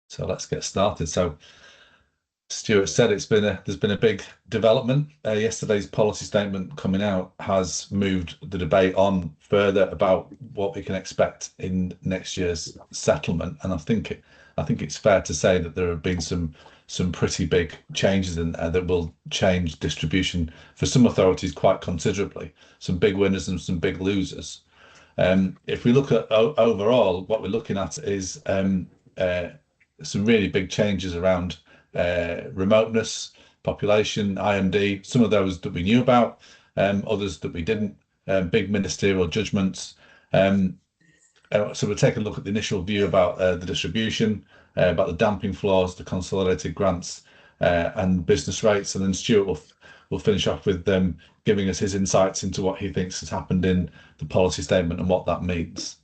So let's get started. So Stuart said there's been a big development. Yesterday's policy statement coming out has moved the debate on further about what we can expect in next year's settlement, and I think it's fair to say that there have been some pretty big changes in there that will change distribution for some authorities quite considerably. Some big winners and some big losers. If we look at overall, what we're looking at is some really big changes around remoteness, population, IMD, some of those that we knew about, others that we didn't, big ministerial judgments. So we'll take a look at the initial view about the distribution, about the damping floors, the consolidated grants, and business rates, and then Stuart will finish off with giving us his insights into what he thinks has happened in the policy statement and what that means.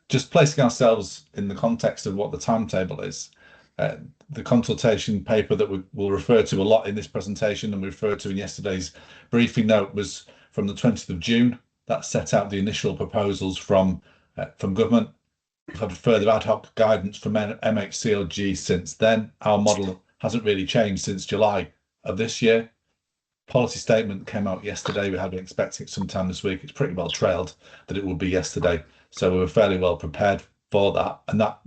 Just placing ourselves in the context of what the timetable is. The consultation paper that we'll refer to a lot in this presentation and we referred to in yesterday's briefing note was from the 20th of June. That set out the initial proposals from government. We've had further ad hoc guidance from MHCLG since then. Our model hasn't really changed since July of this year. Policy statement came out yesterday. We had been expecting it sometime this week. It's pretty well trailed that it will be yesterday. So we were fairly well prepared for that. And that,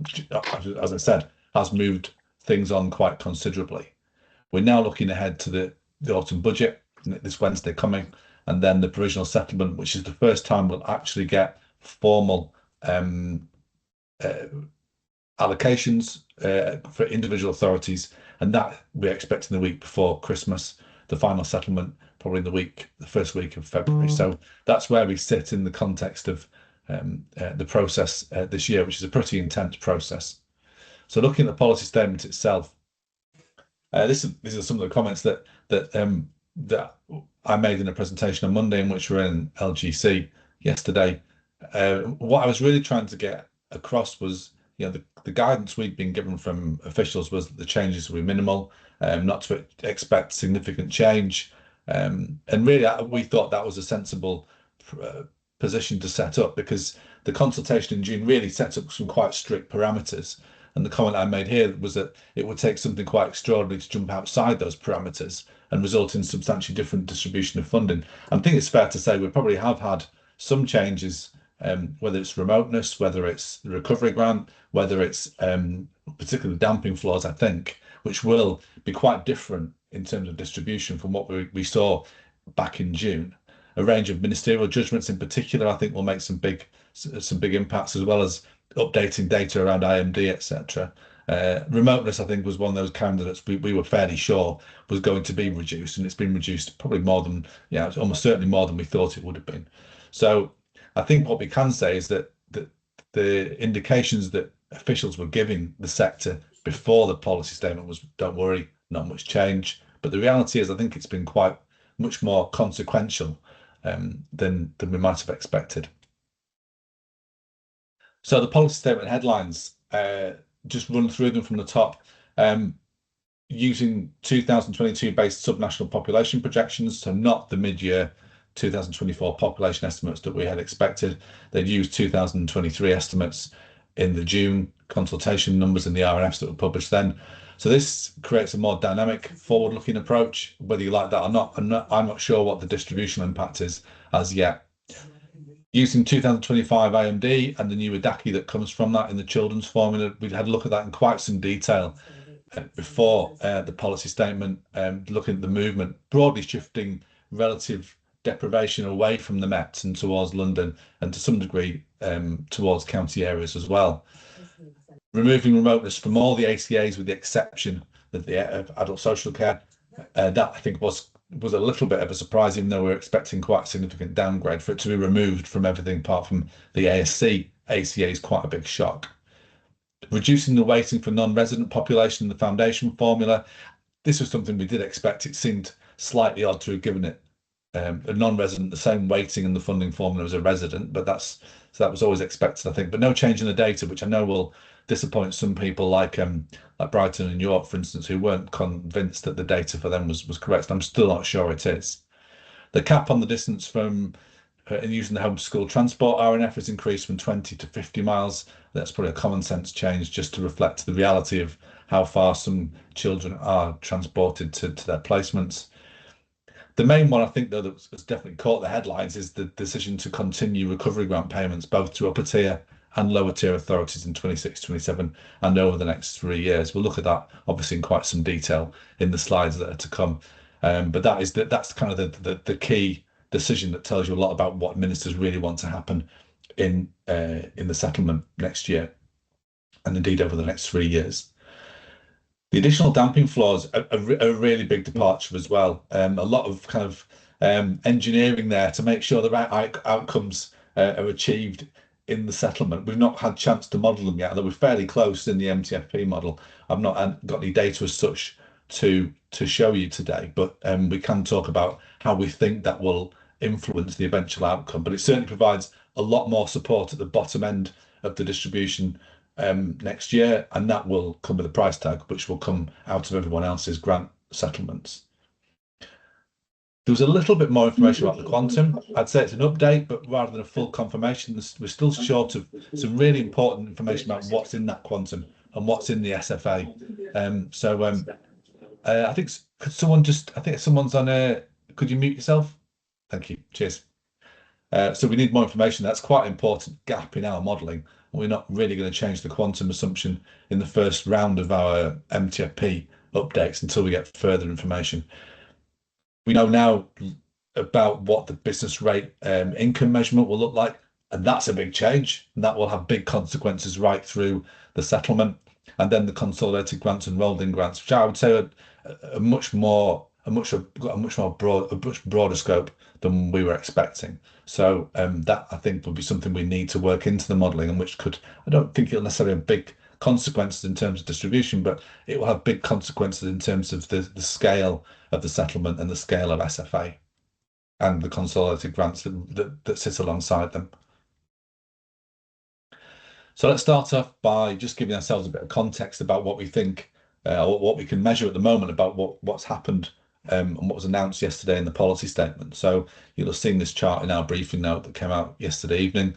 as I said, has moved things on quite considerably. We're now looking ahead to the autumn budget this Wednesday coming, and then the provisional settlement, which is the first time we'll actually get formal allocations for individual authorities, and that we're expecting the week before Christmas. The final settlement probably the first week of February. So that's where we sit in the context of the process this year, which is a pretty intense process. So looking at the policy statement itself, these are some of the comments that I made in a presentation on Monday, in which were in LGC yesterday. What I was really trying to get across was, the guidance we'd been given from officials was that the changes were minimal, not to expect significant change, and really we thought that was a sensible position to set up, because the consultation in June really set up some quite strict parameters. And the comment I made here was that it would take something quite extraordinary to jump outside those parameters and result in substantially different distribution of funding. I think it's fair to say we probably have had some changes, whether it's remoteness, whether it's the recovery grant, whether it's particularly damping floors, I think, which will be quite different in terms of distribution from what we saw back in June. A range of ministerial judgments in particular, I think, will make some big impacts, as well as updating data around IMD, etc. Remoteness, I think, was one of those candidates we were fairly sure was going to be reduced, and it's been reduced probably more than, it's almost certainly more than we thought it would have been. So I think what we can say is that the indications that officials were giving the sector before the policy statement was, don't worry, not much change. But the reality is, I think it's been quite much more consequential than we might have expected. So the policy statement headlines, just run through them from the top. Using 2022 based subnational population projections, so not the mid-year 2024 population estimates that we had expected. They'd used 2023 estimates in the June consultation numbers in the RNFs that were published then. So this creates a more dynamic, forward-looking approach. Whether you like that or not, I'm not sure what the distributional impact is as yet. Using 2025 IMD and the new EDACI that comes from that in the children's formula, we had a look at that in quite some detail before the policy statement, looking at the movement, broadly shifting relative deprivation away from the Mets and towards London, and to some degree towards county areas as well. Removing remoteness from all the ACAs with the exception of the adult social care, that I think was a little bit of a surprise, even though we were expecting quite a significant downgrade. For it to be removed from everything apart from the ASC ACA is quite a big shock. Reducing the weighting for non-resident population in the foundation formula. This was something we did expect. It seemed slightly odd to have given it a non-resident the same weighting in the funding formula as a resident, but that was always expected, I think. But no change in the data, which I know will disappoint some people like Brighton and York, for instance, who weren't convinced that the data for them was correct. I'm still not sure it is. The cap on the distance from and using the home to school transport RNF has increased from 20 to 50 miles. That's probably a common sense change just to reflect the reality of how far some children are transported to their placements. The main one, I think, though, that's definitely caught the headlines is the decision to continue recovery grant payments, both to upper tier and lower tier authorities in 26, 27, and over the next 3 years. We'll look at that, obviously, in quite some detail in the slides that are to come. But that's kind of the key decision that tells you a lot about what ministers really want to happen in the settlement next year, and indeed over the next 3 years. The additional damping floors are a really big departure as well. A lot of kind of engineering there to make sure the right outcomes are achieved in the settlement. We've not had a chance to model them yet, although we're fairly close in the MTFP model. I've not got any data as such to show you today, but we can talk about how we think that will influence the eventual outcome. But it certainly provides a lot more support at the bottom end of the distribution next year, and that will come with a price tag, which will come out of everyone else's grant settlements. There was a little bit more information about the quantum. I'd say it's an update, but rather than a full confirmation, we're still short of some really important information about what's in that quantum and what's in the SFA. I think someone's on could you mute yourself? Thank you. Cheers. So we need more information. That's quite an important gap in our modelling. We're not really going to change the quantum assumption in the first round of our MTFP updates until we get further information. We know now about what the business rate income measurement will look like, and that's a big change, and that will have big consequences right through the settlement. And then the consolidated grants and rolled-in grants, which I would say are a much broader scope than we were expecting. So that, I think, would be something we need to work into the modelling, and which I don't think it'll necessarily have big consequences in terms of distribution, but it will have big consequences in terms of the scale of the settlement and the scale of SFA and the consolidated grants that sit alongside them. So let's start off by just giving ourselves a bit of context about what we think, or what we can measure at the moment about what's happened and what was announced yesterday in the policy statement. So you'll have seen this chart in our briefing note that came out yesterday evening.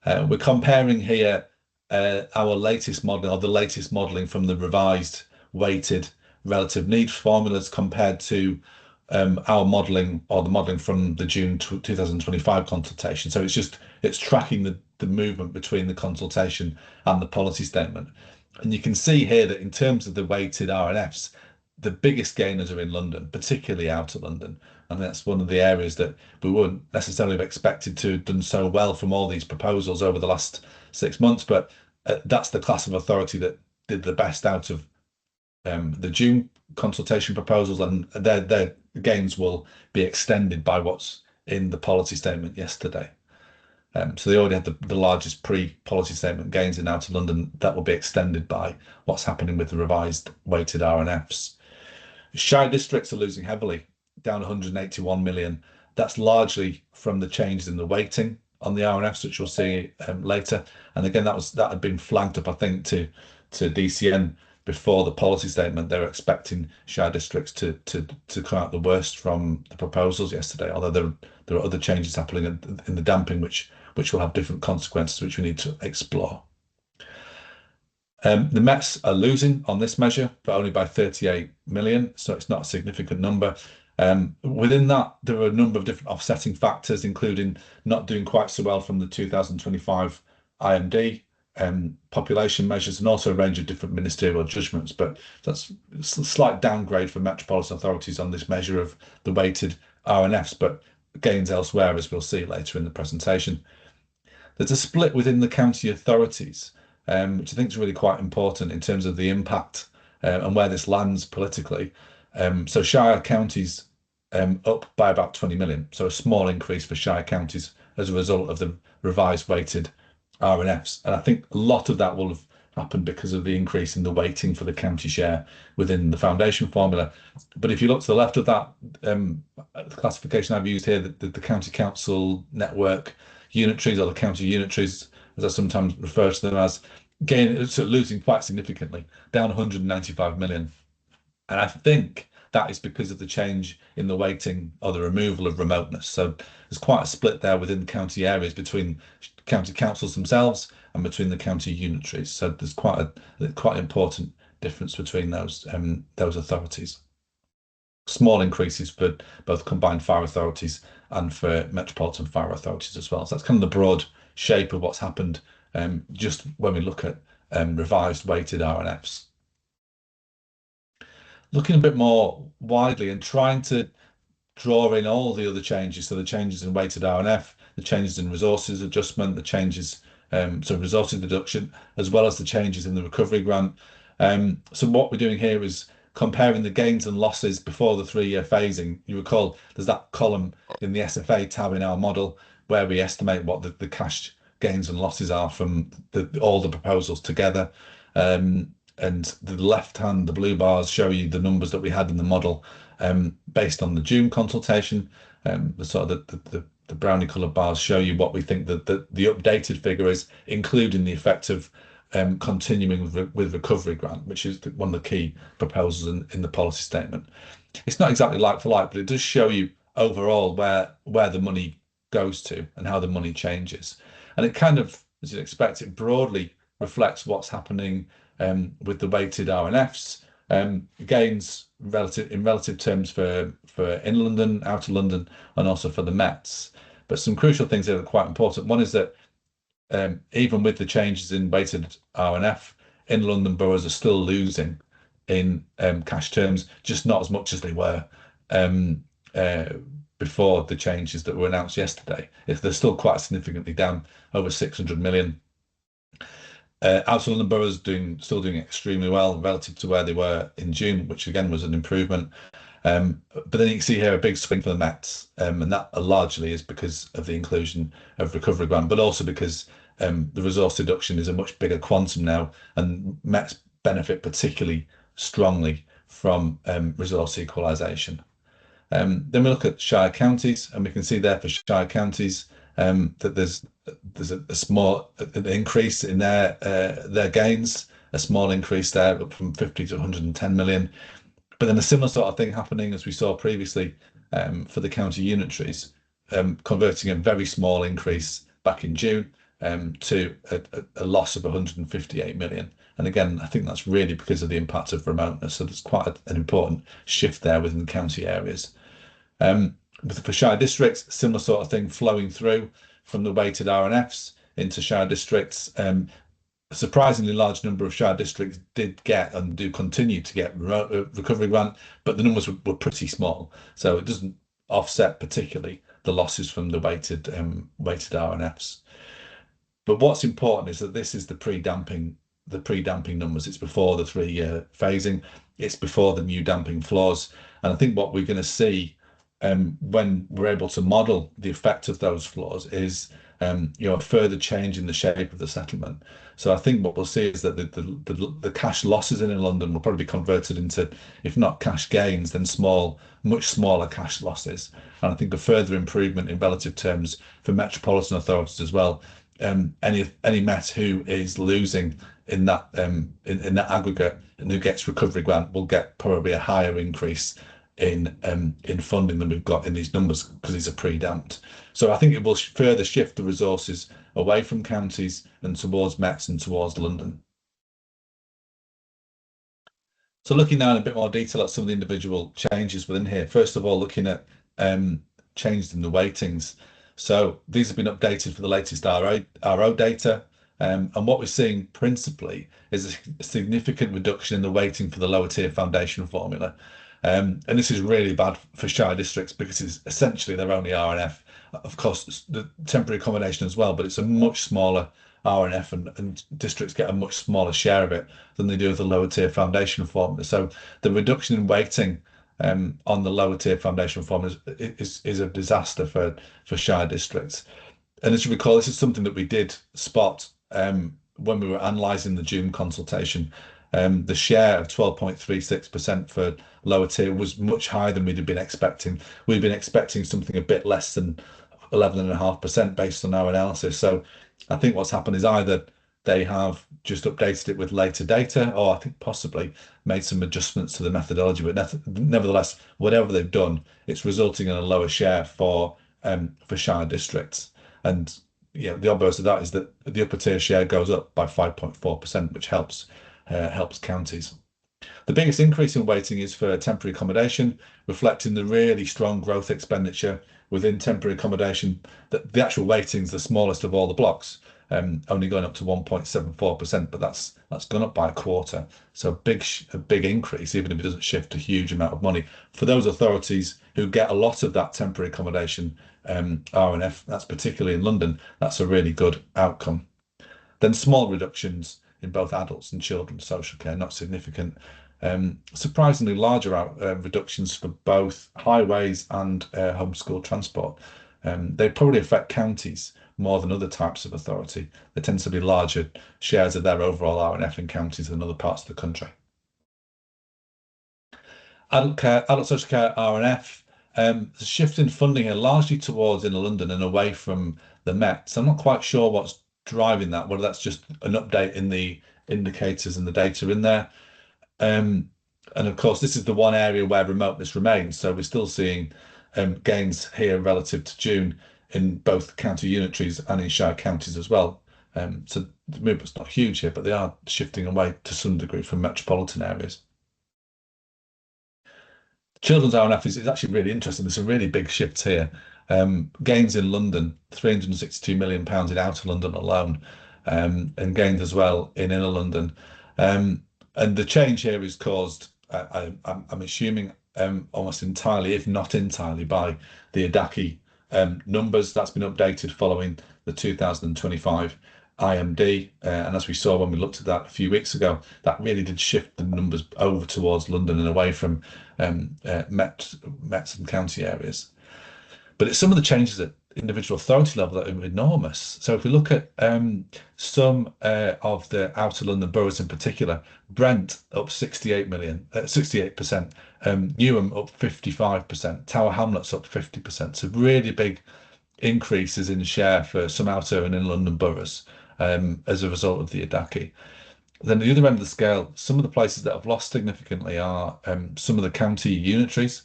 We're comparing here our latest modelling, or the latest modelling from the revised weighted relative needs formulas compared to our modelling, or the modelling from the June 2025 consultation. So it's tracking the movement between the consultation and the policy statement. And you can see here that in terms of the weighted RNFs, the biggest gainers are in London, particularly outer London. And that's one of the areas that we wouldn't necessarily have expected to have done so well from all these proposals over the last 6 months. But that's the class of authority that did the best out of the June consultation proposals, and their gains will be extended by what's in the policy statement yesterday. So they already had the largest pre-policy statement gains in outer London. That will be extended by what's happening with the revised weighted RNFs. Shire districts are losing heavily, down 181 million. That's largely from the changes in the weighting on the RNFs, which we'll see later. And again, that had been flagged up, I think, to DCN before the policy statement. They were expecting shire districts to come out the worst from the proposals yesterday, although there are other changes happening in the damping which will have different consequences, which we need to explore. The Mets are losing on this measure, but only by 38 million, so it's not a significant number. Within that, there are a number of different offsetting factors, including not doing quite so well from the 2025 IMD, population measures, and also a range of different ministerial judgments. But that's a slight downgrade for metropolitan authorities on this measure of the weighted RNFs, but gains elsewhere, as we'll see later in the presentation. There's a split within the county authorities, which I think is really quite important in terms of the impact and where this lands politically. So Shire counties up by about 20 million. So a small increase for Shire counties as a result of the revised weighted RNFs. And I think a lot of that will have happened because of the increase in the weighting for the county share within the foundation formula. But if you look to the left of that, the classification I've used here, the county council network unitaries, or the county unitaries, as I sometimes refer to them as, losing quite significantly, down 195 million. And I think that is because of the change in the weighting or the removal of remoteness. So there's quite a split there within the county areas between county councils themselves and between the county unitaries. So there's quite important difference between those authorities. Small increases for both combined fire authorities and for metropolitan fire authorities as well. So that's kind of the broad shape of what's happened just when we look at revised weighted RNFs. Looking a bit more widely and trying to draw in all the other changes, so the changes in weighted RNF, the changes in resources adjustment, the changes, so resources deduction, as well as the changes in the recovery grant. So what we're doing here is comparing the gains and losses before the 3-year phasing. You recall there's that column in the SFA tab in our model where we estimate what the cash gains and losses are from all the proposals together. And the left hand, the blue bars show you the numbers that we had in the model based on the June consultation. The sort of the brownie coloured bars show you what we think that the updated figure is, including the effect of continuing with recovery grant, which is one of the key proposals in the policy statement. It's not exactly like for like, but it does show you overall where the money goes to and how the money changes. And it kind of, as you'd expect, it broadly reflects what's happening with the weighted RNFs. Gains in relative terms for in London, out of London, and also for the Mets. But some crucial things that are quite important. One is that even with the changes in weighted RNF, in London boroughs are still losing in cash terms, just not as much as they were before the changes that were announced yesterday. They're still quite significantly down, over 600 million. Out of London boroughs still doing extremely well relative to where they were in June, which again was an improvement. But then you can see here a big swing for the Mets, and that largely is because of the inclusion of recovery grant, but also because the resource deduction is a much bigger quantum now, and Mets benefit particularly strongly from resource equalisation. Then we look at Shire counties, and we can see there for Shire counties that there's a small increase in their gains, a small increase there up from 50 to 110 million. But then a similar sort of thing happening as we saw previously for the county unitaries, converting a very small increase back in June to a loss of 158 million. And again, I think that's really because of the impact of remoteness. So there's quite an important shift there within county areas. For Shire districts, similar sort of thing flowing through from the weighted RNFs into Shire districts. A surprisingly large number of Shire districts did get and do continue to get recovery grant, but the numbers were pretty small. So it doesn't offset particularly the losses from the weighted RNFs. But what's important is that this is the pre-damping numbers. It's before the 3-year phasing. It's before the new damping floors. And I think what we're going to see when we're able to model the effect of those floors is a further change in the shape of the settlement. So I think what we'll see is that the cash losses in London will probably be converted into, if not cash gains, then much smaller cash losses. And I think a further improvement in relative terms for metropolitan authorities as well. Any Met who is losing in that aggregate and who gets recovery grant will get probably a higher increase in funding than we've got in these numbers because these are pre-damped. So I think it will further shift the resources away from counties and towards Mets and towards London. So looking now in a bit more detail at some of the individual changes within here. First of all, looking at changes in the weightings. So these have been updated for the latest RO data. And what we're seeing principally is a significant reduction in the weighting for the lower tier foundation formula. And this is really bad for Shire districts because it's essentially their only RNF. Of course, the temporary accommodation as well, but it's a much smaller RNF and districts get a much smaller share of it than they do with the lower tier foundation formula. So the reduction in weighting on the lower tier foundation formula is a disaster for Shire districts. And as you recall, this is something that we did spot when we were analysing the June consultation. The share of 12.36% for lower tier was much higher than we'd have been expecting. We'd been expecting something a bit less than 11.5% based on our analysis. So I think what's happened is either they have just updated it with later data, or I think possibly made some adjustments to the methodology. But nevertheless, whatever they've done, it's resulting in a lower share for Shire districts. And the obverse of that is that the upper tier share goes up by 5.4%, which helps counties. The biggest increase in weighting is for temporary accommodation, reflecting the really strong growth expenditure within temporary accommodation. That the actual weighting's the smallest of all the blocks, only going up to 1.74%, but that's gone up by a quarter. So a big increase, even if it doesn't shift a huge amount of money for those authorities who get a lot of that temporary accommodation R&F. That's particularly in London. That's a really good outcome. Then small reductions in both adults and children's social care, not significant. Surprisingly larger reductions for both highways and homeschool transport. They probably affect counties more than other types of authority. There tends to be larger shares of their overall R&F in counties than other parts of the country. Adult social care R&F. The shift in funding here largely towards inner London and away from the Met. So I'm not quite sure what's driving that, whether that's just an update in the indicators and the data in there. And of course, this is the one area where remoteness remains. So we're still seeing gains here relative to June in both county unitaries and in shire counties as well. So the movement's not huge here, but they are shifting away to some degree from metropolitan areas. Children's R&F is actually really interesting. There's some really big shifts here. Gains in London, £362 million in outer London alone, and gains as well in inner London. And the change here is caused, I'm assuming, almost entirely, if not entirely, by the Edaki numbers. That's been updated following the 2025 IMD. And as we saw when we looked at that a few weeks ago, that really did shift the numbers over towards London and away from Mets and county areas. But it's some of the changes at individual authority level that are enormous. So if we look at some of the outer London boroughs in particular, Brent up 68%, Newham up 55%, Tower Hamlets up 50%. So really big increases in share for some outer and in London boroughs as a result of the Edaki. Then at the other end of the scale, some of the places that have lost significantly are some of the county unitaries.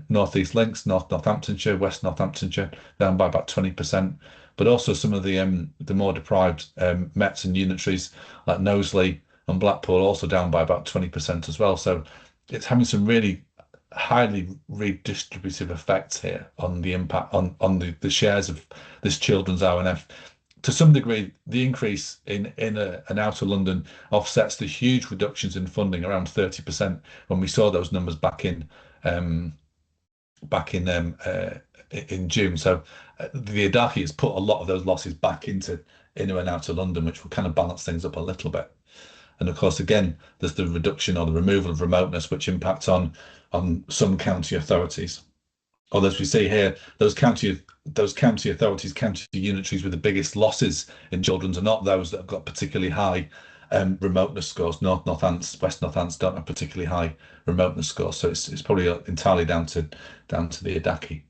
North East Links, Northamptonshire, West Northamptonshire, down by about 20%, but also some of the more deprived Mets and unitaries like Knowsley and Blackpool also down by about 20% as well. So it's having some really highly redistributive effects here on the impact on the shares of this children's R&F. To some degree, the increase in inner and outer London offsets the huge reductions in funding, around 30%, when we saw those numbers back in June. So the Edaki has put a lot of those losses back into inner and outer London, which will kind of balance things up a little bit. And of course, again, there's the reduction or the removal of remoteness, which impacts on some county authorities. Although as we see here, those county authorities, county unitaries with the biggest losses in children's are not those that have got particularly high remoteness scores. Northants, West Northants don't have particularly high remoteness scores, so it's probably entirely down to the Edaki.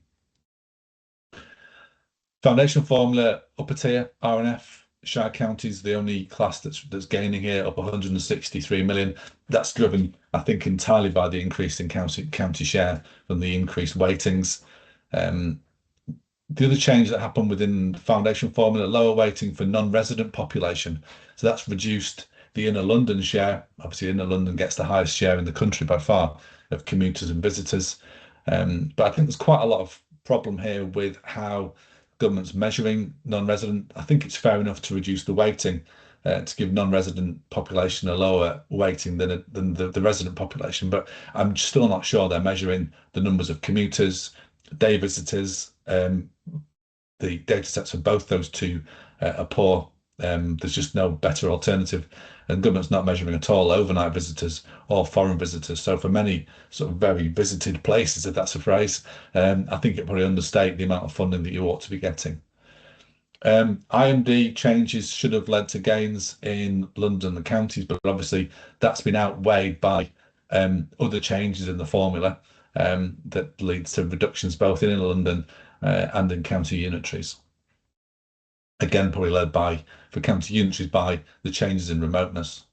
Foundation formula, upper tier R&F. Shire counties, the only class that's gaining here, up 163 million. That's driven, I think, entirely by the increase in county share from the increased weightings. The other change that happened within the foundation formula, lower weighting for non-resident population. So that's reduced the inner London share. Obviously, inner London gets the highest share in the country by far of commuters and visitors. But I think there's quite a lot of problem here with how government's measuring non-resident. I think it's fair enough to reduce the weighting to give non-resident population a lower weighting than the resident population, but I'm still not sure they're measuring the numbers of commuters, day visitors. The data sets for both those two are poor. There's just no better alternative, and government's not measuring at all overnight visitors or foreign visitors. So for many sort of very visited places, if that's a phrase, I think it probably understate the amount of funding that you ought to be getting. IMD changes should have led to gains in London and counties, but obviously that's been outweighed by other changes in the formula that leads to reductions both in London and in county unitaries. Again, probably led by, for county unitaries, by the changes in remoteness.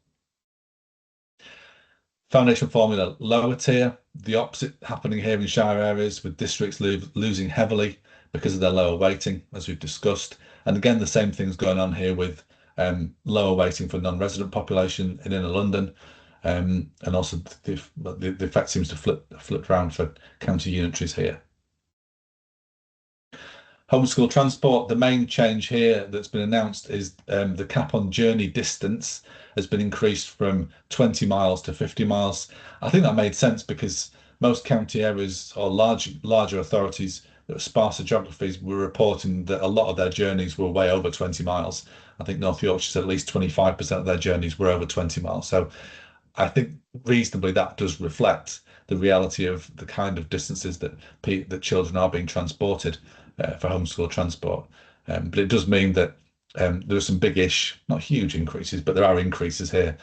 Foundation formula, lower tier, the opposite happening here in shire areas, with districts losing heavily because of their lower weighting, as we've discussed. And again, the same thing's going on here with lower weighting for non-resident population in inner London. And also the effect seems to flip around for county unitaries here. Homeschool transport, the main change here that's been announced is the cap on journey distance has been increased from 20 miles to 50 miles. I think that made sense because most county areas or larger authorities that were sparser geographies were reporting that a lot of their journeys were way over 20 miles. I think North Yorkshire said at least 25% of their journeys were over 20 miles. So I think reasonably that does reflect the reality of the kind of distances that children are being transported for homeschool transport. But it does mean that there are some big-ish, not huge increases, but there are increases here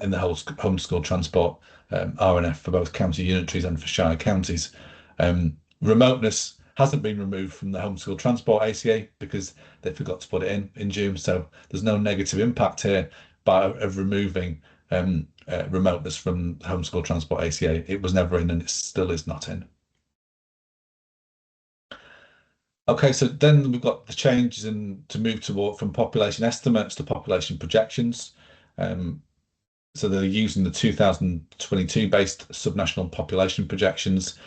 in the whole homeschool transport RNF for both county unitaries and for shire counties. Remoteness hasn't been removed from the homeschool transport ACA because they forgot to put it in June. So there's no negative impact here of removing remoteness from homeschool transport ACA. It was never in and it still is not in. Okay, so then we've got the changes to move from population estimates to population projections. So they're using the 2022 based subnational population projections.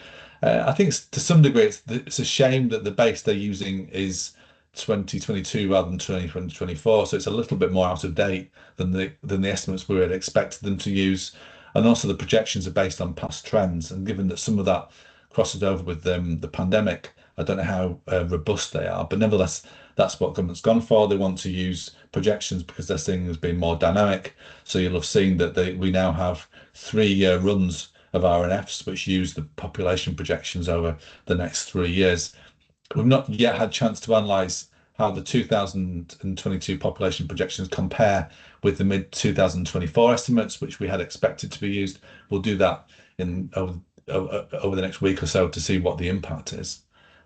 I think to some degree it's a shame that the base they're using is 2022 rather than 2024, so it's a little bit more out of date than the estimates we had expected them to use. And also the projections are based on past trends, and given that some of that crosses over with the pandemic, I don't know how robust they are, but nevertheless, that's what government's gone for. They want to use projections because they're seeing as being more dynamic. So you'll have seen that we now have 3-year runs of RNFs which use the population projections over the next 3 years. We've not yet had a chance to analyse how the 2022 population projections compare with the mid-2024 estimates, which we had expected to be used. We'll do that over the next week or so to see what the impact is.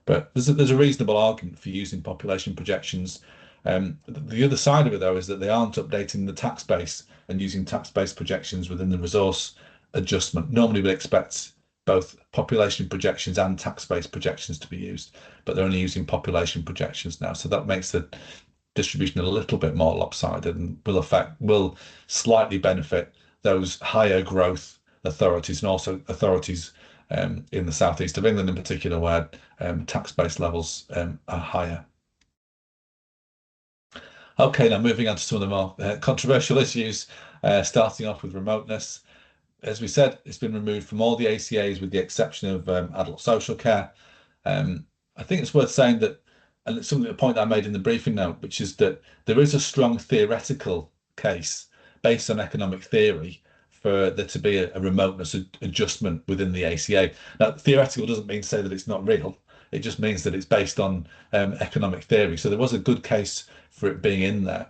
But there's a reasonable argument for using population projections. The other side of it, though, is that they aren't updating the tax base and using tax-based projections within the resource adjustment. Normally we expect both population projections and tax-based projections to be used, but they're only using population projections now. So that makes the distribution a little bit more lopsided and will slightly benefit those higher growth authorities and also authorities in the southeast of England in particular, where tax-based levels are higher. Okay, now moving on to some of the more controversial issues, starting off with remoteness. As we said, it's been removed from all the ACAs with the exception of adult social care. I think it's worth saying that, and it's something, a point I made in the briefing note, which is that there is a strong theoretical case based on economic theory for there to be a remoteness adjustment within the ACA. Now, theoretical doesn't mean to say that it's not real. It just means that it's based on economic theory. So there was a good case for it being in there.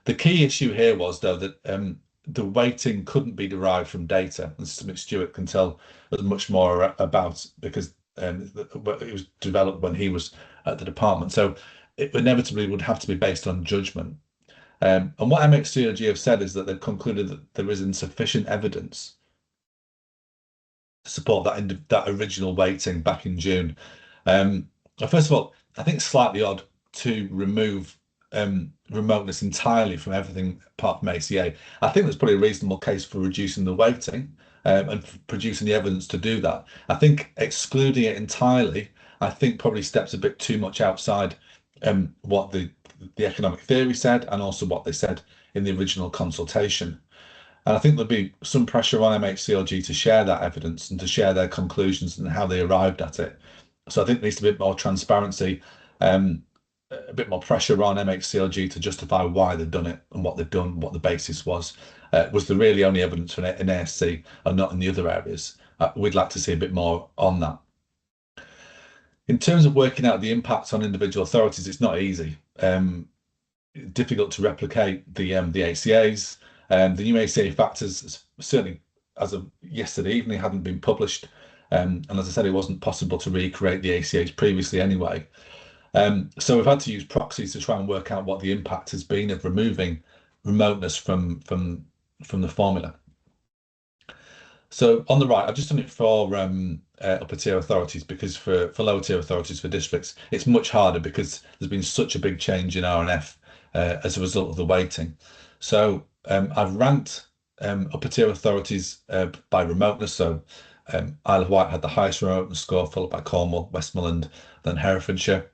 The key issue here was, though, that the weighting couldn't be derived from data, and something Stuart can tell us much more about because it was developed when he was at the department. So it inevitably would have to be based on judgment. And what MHCLG have said is that they've concluded that there is insufficient evidence to support that original weighting back in June. First of all, I think it's slightly odd to remove remoteness entirely from everything apart from ACA. I think there's probably a reasonable case for reducing the weighting and producing the evidence to do that. I think excluding it entirely, I think probably steps a bit too much outside what the economic theory said and also what they said in the original consultation. And I think there'll be some pressure on MHCLG to share that evidence and to share their conclusions and how they arrived at it. So I think there needs to be a bit more transparency, a bit more pressure on MHCLG to justify why they've done it and what they've done, what the basis was. Was there really only evidence in ASC and not in the other areas? We'd like to see a bit more on that. In terms of working out the impacts on individual authorities, it's not easy. Difficult to replicate the ACAs. The new ACA factors, certainly as of yesterday evening, hadn't been published. And as I said, it wasn't possible to recreate the ACAs previously anyway. So we've had to use proxies to try and work out what the impact has been of removing remoteness from the formula. So on the right, I've just done it for upper tier authorities, because for lower tier authorities, for districts, it's much harder because there's been such a big change in RNF as a result of the weighting. So I've ranked upper tier authorities by remoteness. So Isle of Wight had the highest remoteness score, followed by Cornwall, Westmoreland, then Herefordshire.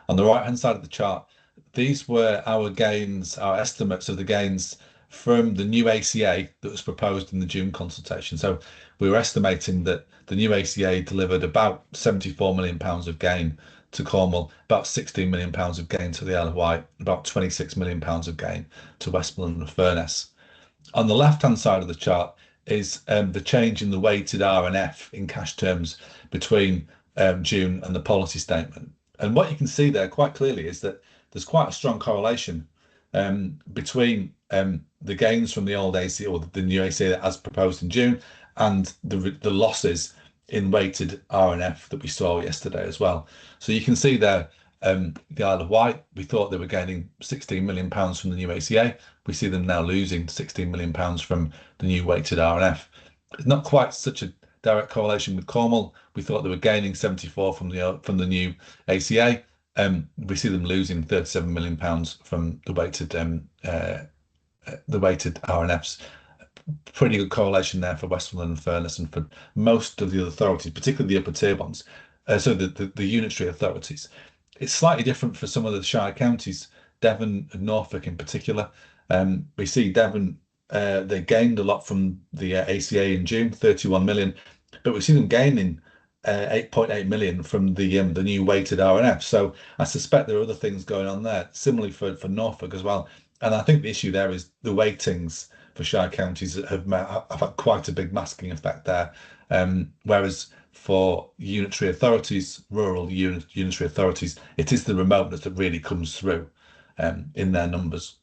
On the right-hand side of the chart, these were our gains, our estimates of the gains from the new ACA that was proposed in the June consultation. So we were estimating that the new ACA delivered about £74 million of gain to Cornwall, about £16 million of gain to the Isle of Wight, about £26 million of gain to Westmoreland and Furness. On the left-hand side of the chart is the change in the weighted RNF in cash terms between June and the policy statement. And what you can see there quite clearly is that there's quite a strong correlation between the gains from the old ACA, or the new ACA as proposed in June, and the losses in weighted RNF that we saw yesterday as well. So you can see there, the Isle of Wight, we thought they were gaining £16 million from the new ACA. We see them now losing £16 million from the new weighted RNF. It's not quite such a direct correlation with Cornwall. We thought they were gaining 74 from the new ACA. We see them losing £37 million from the weighted RNFs. Pretty good correlation there for Westmoreland and Furness, and for most of the other authorities, particularly the upper tier ones. So the unitary authorities. It's slightly different for some of the Shire counties, Devon and Norfolk in particular. We see Devon, they gained a lot from the ACA in June, 31 million, but we see them gaining 8.8 million from the new weighted RNF. So I suspect there are other things going on there. Similarly for Norfolk as well. And I think the issue there is the weightings for Shire counties have had quite a big masking effect there. Whereas for unitary authorities, rural unitary authorities, it is the remoteness that really comes through in their numbers.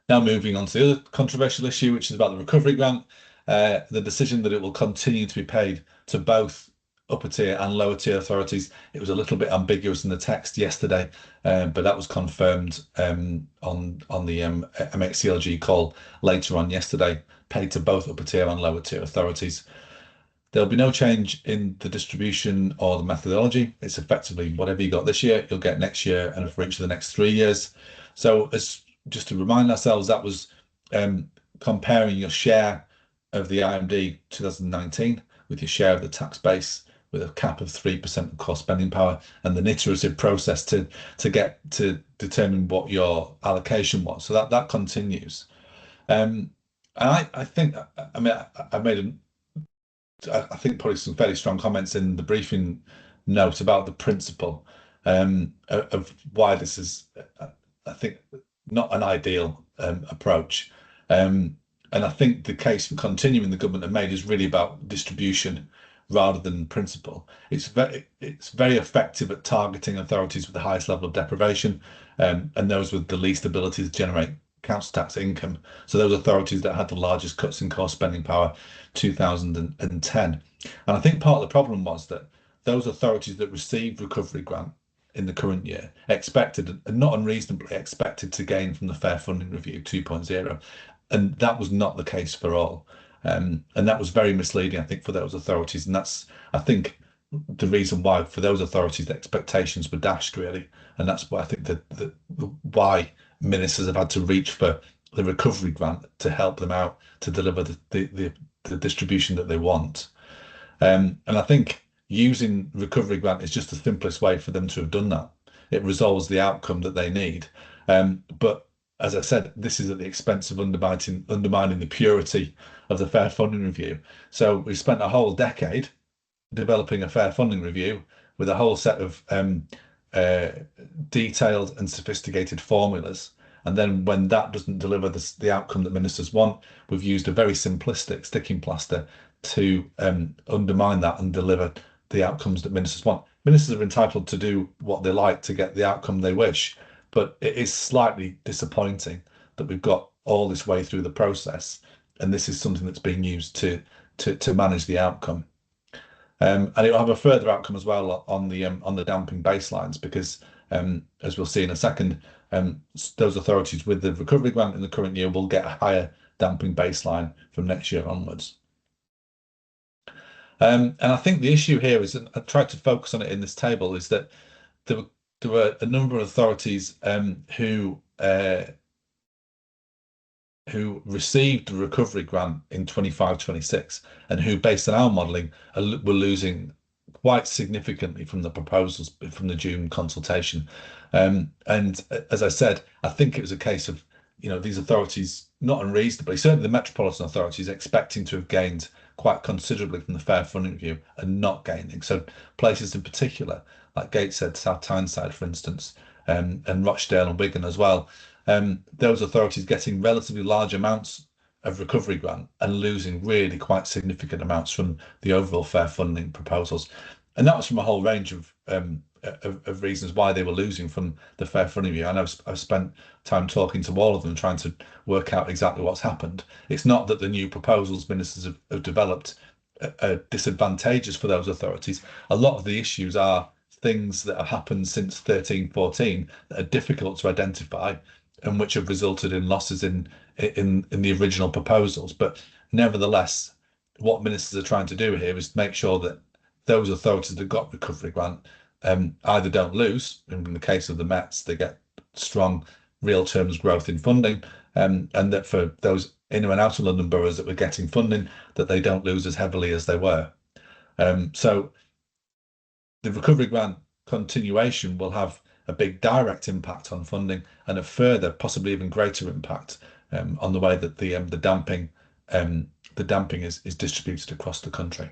Now moving on to the other controversial issue, which is about the recovery grant, the decision that it will continue to be paid to both upper tier and lower tier authorities. It was a little bit ambiguous in the text yesterday, but that was confirmed on the MHCLG call later on yesterday, paid to both upper tier and lower tier authorities. There'll be no change in the distribution or the methodology. It's effectively whatever you got this year, you'll get next year, and for each of the next 3 years. So as just to remind ourselves, that was comparing your share of the IMD 2019 with your share of the tax base, with a cap of 3% of core spending power, and the iterative process to get to determine what your allocation was. So that continues. And I think, I mean, I think probably some fairly strong comments in the briefing note about the principle of why this is, I think, not an ideal approach. And I think the case for continuing the government have made is really about distribution rather than principle. It's very effective at targeting authorities with the highest level of deprivation, and those with the least ability to generate council tax income. So those authorities that had the largest cuts in core spending power, 2010. And I think part of the problem was that those authorities that received recovery grant in the current year expected, and not unreasonably expected, to gain from the Fair Funding Review 2.0. And that was not the case for all. And that was very misleading, I think, for those authorities. And that's, I think, the reason why for those authorities the expectations were dashed, really. And that's why I think that why ministers have had to reach for the recovery grant to help them out to deliver the distribution that they want. And I think using recovery grant is just the simplest way for them to have done that. It resolves the outcome that they need. But as I said, this is at the expense of undermining the purity of the Fair Funding Review. So we spent a whole decade developing a Fair Funding Review with a whole set of detailed and sophisticated formulas. And then when that doesn't deliver the outcome that ministers want, we've used a very simplistic sticking plaster to undermine that and deliver the outcomes that ministers want. Ministers are entitled to do what they like to get the outcome they wish, but it is slightly disappointing that we've got all this way through the process, and this is something that's being used to manage the outcome. And it will have a further outcome as well on the damping baselines, because as we'll see in a second, those authorities with the recovery grant in the current year will get a higher damping baseline from next year onwards. And I think the issue here is, and I tried to focus on it in this table, is that there were a number of authorities who received the recovery grant in 25-26 and who, based on our modelling, were losing quite significantly from the proposals from the June consultation. And as I said, I think it was a case of, these authorities, not unreasonably, certainly the metropolitan authorities, expecting to have gained quite considerably from the fair funding review and not gaining. So places in particular, like Gateshead, South Tyneside, for instance, and Rochdale and Wigan as well, those authorities getting relatively large amounts of recovery grant and losing really quite significant amounts from the overall fair funding proposals. And that was from a whole range of reasons why they were losing from the fair funding review. I know I've spent time talking to all of them, trying to work out exactly what's happened. It's not that the new proposals ministers have developed are disadvantageous for those authorities. A lot of the issues are things that have happened since 13-14 that are difficult to identify and which have resulted in losses in the original proposals. But nevertheless, what ministers are trying to do here is make sure that those authorities that got recovery grant either don't lose. In the case of the Mets, they get strong real terms growth in funding, and that for those inner and outer London boroughs that were getting funding, that they don't lose as heavily as they were. So the recovery grant continuation will have a big direct impact on funding and a further, possibly even greater impact on the way that the damping is distributed across the country.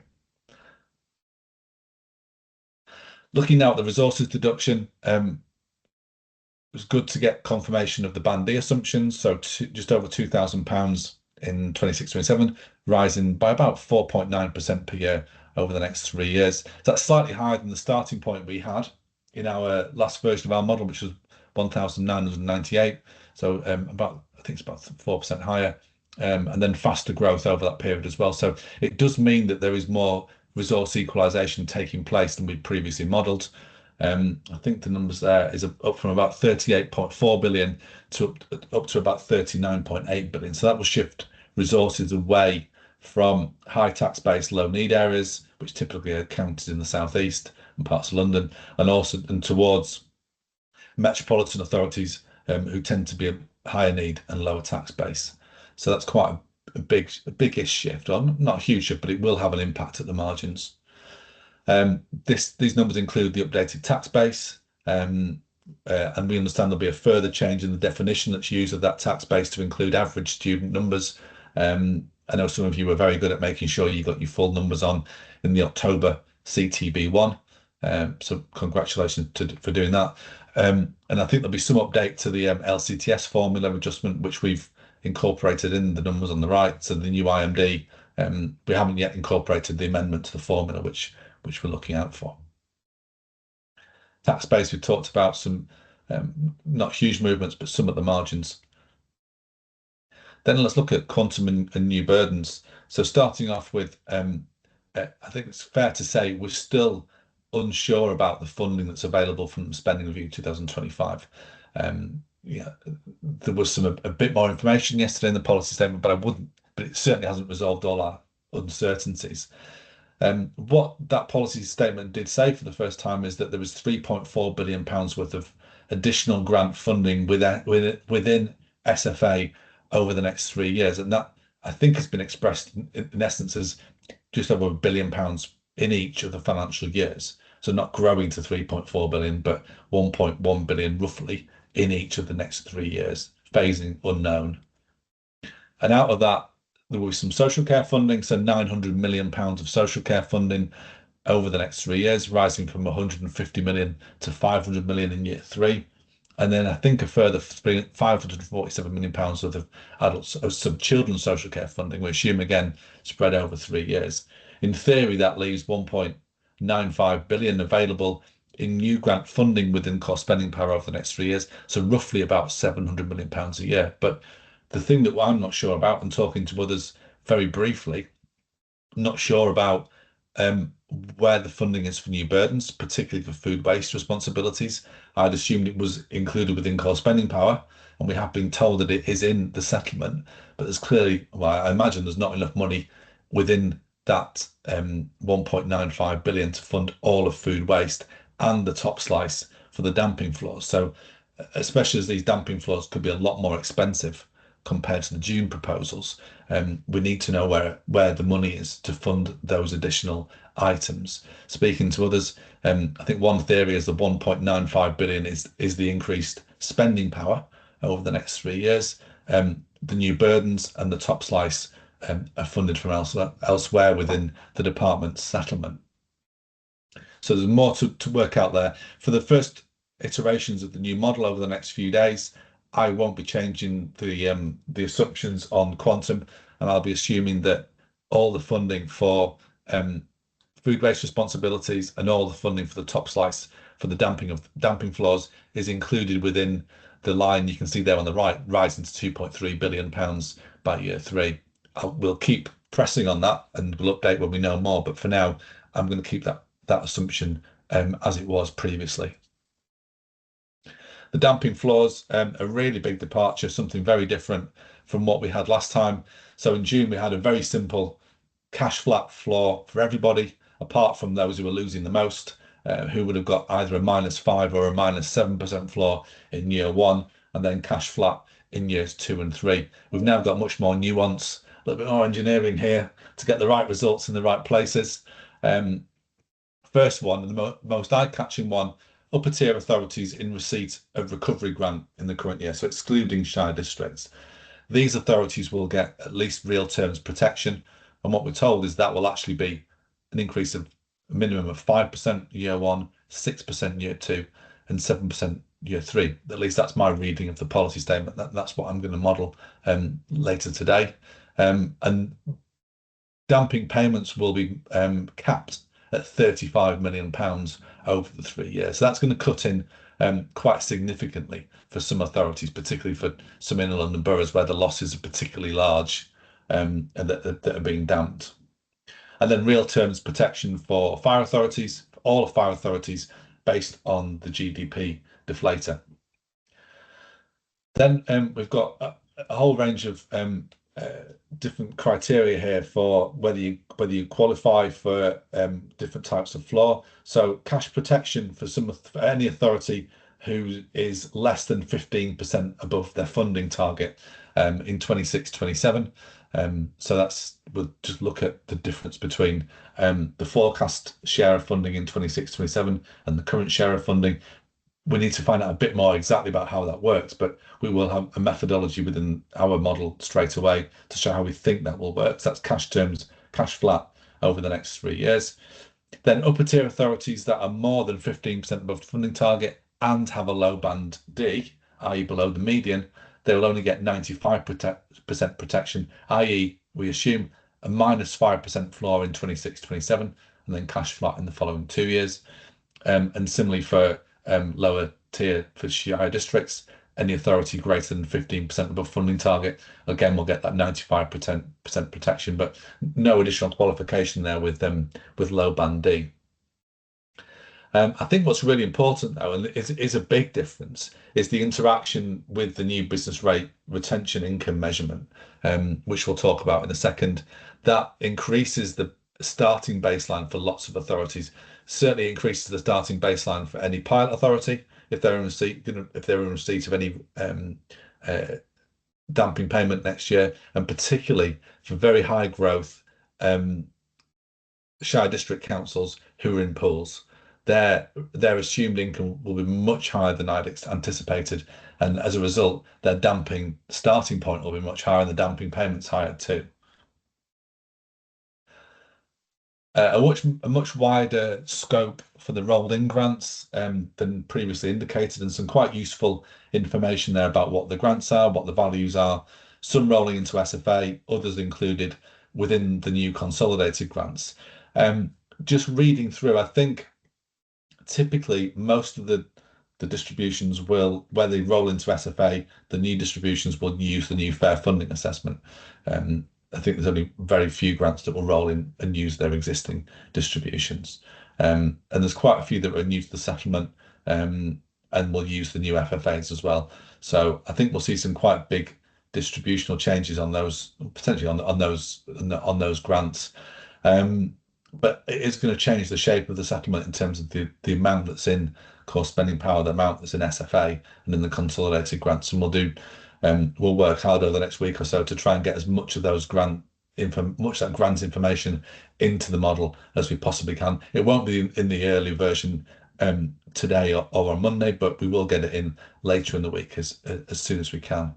Looking now at the resources deduction, it was good to get confirmation of the Band D assumptions. So just over £2,000 in 26-27, rising by about 4.9% per year over the next 3 years. So that's slightly higher than the starting point we had in our last version of our model, which was 1,998. So I think it's about 4% higher, and then faster growth over that period as well. So it does mean that there is more resource equalisation taking place than we previously modelled. I think the numbers there is up from about 38.4 billion to up to about 39.8 billion. So that will shift resources away from high tax base, low need areas, which typically are counted in the southeast and parts of London, and towards metropolitan authorities who tend to be a higher need and lower tax base. So that's quite a big-ish shift, or not a huge shift, but it will have an impact at the margins. These numbers include the updated tax base, and we understand there'll be a further change in the definition that's used of that tax base to include average student numbers. I know some of you were very good at making sure you got your full numbers on in the October CTB1. So congratulations for doing that. And I think there'll be some update to the LCTS formula adjustment, which we've incorporated in the numbers on the right. So the new IMD, we haven't yet incorporated the amendment to the formula, which we're looking out for. Tax base, we talked about some not huge movements, but some at the margins. Then let's look at quantum and new burdens. So starting off with, I think it's fair to say we're still unsure about the funding that's available from Spending Review 2025. There was a bit more information yesterday in the policy statement, but it certainly hasn't resolved all our uncertainties. What that policy statement did say for the first time is that there was £3.4 billion worth of additional grant funding within SFA over the next 3 years, and that I think has been expressed in essence as just over £1 billion in each of the financial years. So not growing to 3.4 billion, but 1.1 billion roughly in each of the next 3 years, phasing unknown. And out of that, there will be some social care funding, so £900 million of social care funding over the next 3 years, rising from 150 million to 500 million in year 3. And then I think a further £547 million worth of adults, some children's social care funding, we assume again spread over 3 years. In theory, that leaves 1.95 billion available in new grant funding within core spending power over the next 3 years. So roughly about £700 million a year. But the thing that I'm not sure about, and talking to others very briefly, not sure about where the funding is for new burdens, particularly for food waste responsibilities. I'd assumed it was included within core spending power, and we have been told that it is in the settlement, but there's clearly, well, I imagine there's not enough money within that 1.95 billion to fund all of food waste and the top slice for the damping floors. So especially as these damping floors could be a lot more expensive compared to the June proposals, we need to know where the money is to fund those additional items. Speaking to others, I think one theory is the 1.95 billion is the increased spending power over the next 3 years. The new burdens and the top slice are funded from elsewhere within the department's settlement. So there's more to work out there. For the first iterations of the new model over the next few days, I won't be changing the assumptions on quantum, and I'll be assuming that all the funding for food waste responsibilities and all the funding for the top slice for the damping floors is included within the line you can see there on the right, rising to 2.3 billion pounds by year 3. We'll keep pressing on that and we'll update when we know more, but for now I'm going to keep that assumption as it was previously. The damping floors, a really big departure, something very different from what we had last time. So in June we had a very simple cash flat floor for everybody, apart from those who were losing the most, who would have got either a -5 or a -7% floor in year 1, and then cash flat in years 2 and 3. We've now got much more nuance, a little bit more engineering here to get the right results in the right places. First one, and the most eye-catching one, upper tier authorities in receipt of recovery grant in the current year, so excluding shire districts. These authorities will get at least real terms protection, and what we're told is that will actually be an increase of a minimum of 5% year 1, 6% year 2, and 7% year 3. At least that's my reading of the policy statement. That's what I'm going to model later today. And damping payments will be capped at £35 million over the 3 years. So that's going to cut in quite significantly for some authorities, particularly for some inner London boroughs where the losses are particularly large and that are being damped. And then real terms protection for fire authorities, all of fire authorities, based on the GDP deflator. Then we've got a whole range of different criteria here for whether you qualify for different types of floor. So cash protection for any authority who is less than 15% above their funding target in 26-27. So we'll just look at the difference between the forecast share of funding in 26-27 and the current share of funding. We need to find out a bit more exactly about how that works, but we will have a methodology within our model straight away to show how we think that will work. So that's cash terms, cash flat over the next 3 years. Then upper tier authorities that are more than 15% above the funding target and have a low band D, i.e. below the median, they will only get 95% protection, i.e. we assume a -5% floor in 26-27 and then cash flat in the following 2 years. And similarly for lower tier for shire districts, any authority greater than 15% above funding target, again, we'll get that 95% protection, but no additional qualification there with low band D. I think what's really important though, and is a big difference, is the interaction with the new business rate retention income measurement, which we'll talk about in a second. That increases the starting baseline for lots of authorities. Certainly increases the starting baseline for any pilot authority if they're in receipt of any damping payment next year, and particularly for very high growth shire district councils who are in pools. Their assumed income will be much higher than I'd anticipated, and as a result, their damping starting point will be much higher and the damping payments higher too. A much wider scope for the rolled-in grants than previously indicated, and some quite useful information there about what the grants are, what the values are, some rolling into SFA, others included within the new consolidated grants. Just reading through, I think typically most of the distributions will, where they roll into SFA, the new distributions will use the new fair funding assessment. I think there's only very few grants that will roll in and use their existing distributions. And there's quite a few that are new to the settlement, and will use the new FFAs as well. So I think we'll see some quite big distributional changes on those, potentially on those grants. But it is going to change the shape of the settlement in terms of the amount that's in core spending power, the amount that's in SFA, and in the consolidated grants. And we'll work hard over the next week or so to try and get as much of those grant information into the model as we possibly can. It won't be in the early version today or on Monday, but we will get it in later in the week as soon as we can.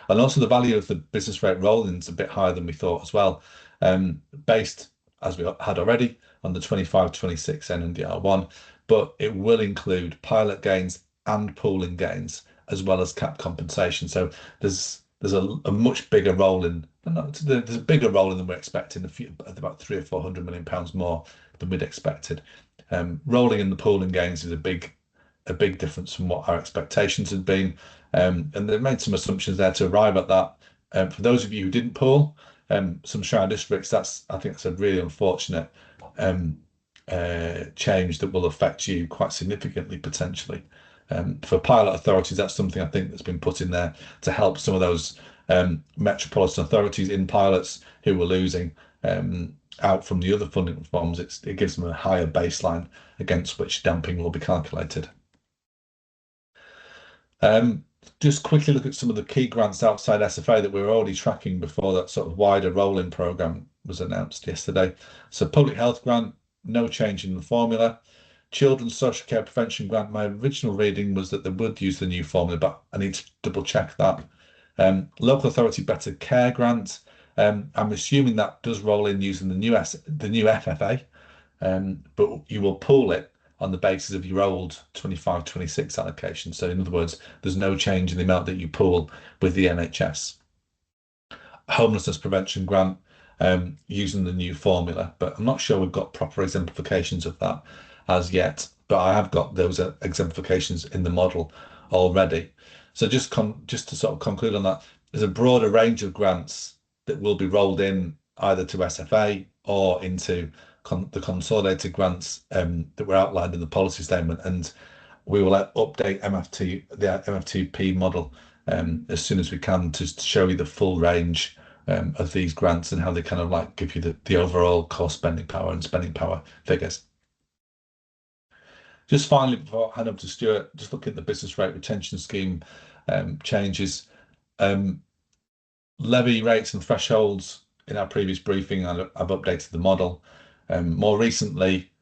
And also the value of the business rate roll-in is a bit higher than we thought as well, based, as we had already, on the 25-26 NNDR1, but it will include pilot gains and pooling gains, as well as cap compensation. So there's a much bigger roll-in. There's a bigger roll-in than we're expecting, about 300 or 400 million pounds more than we'd expected. Rolling in the pooling gains is a big difference from what our expectations had been. And they've made some assumptions there to arrive at that. For those of you who didn't pool, some Shire districts, I think that's a really unfortunate change that will affect you quite significantly, potentially. For pilot authorities, that's something I think that's been put in there to help some of those metropolitan authorities in pilots who were losing out from the other funding reforms. It gives them a higher baseline against which damping will be calculated. Just quickly look at some of the key grants outside SFA that we were already tracking before that sort of wider rolling programme was announced yesterday. So public health grant, no change in the formula. Children's social care prevention grant, my original reading was that they would use the new formula, but I need to double check that. Local authority better care grant, I'm assuming that does roll in using the new FFA, but you will pool it on the basis of your old 25-26 allocation. So in other words, there's no change in the amount that you pool with the NHS. Homelessness prevention grant, using the new formula, but I'm not sure we've got proper exemplifications of that as yet, but I have got those exemplifications in the model already. So just to sort of conclude on that, there's a broader range of grants that will be rolled in either to SFA or into the consolidated grants that were outlined in the policy statement, and we will update the MFTP model as soon as we can to show you the full range of these grants and how they kind of like give you the overall core spending power and spending power figures. Just finally, before I hand over to Stuart, just looking at the business rate retention scheme changes. Levy rates and thresholds in our previous briefing, I've updated the model. More recently,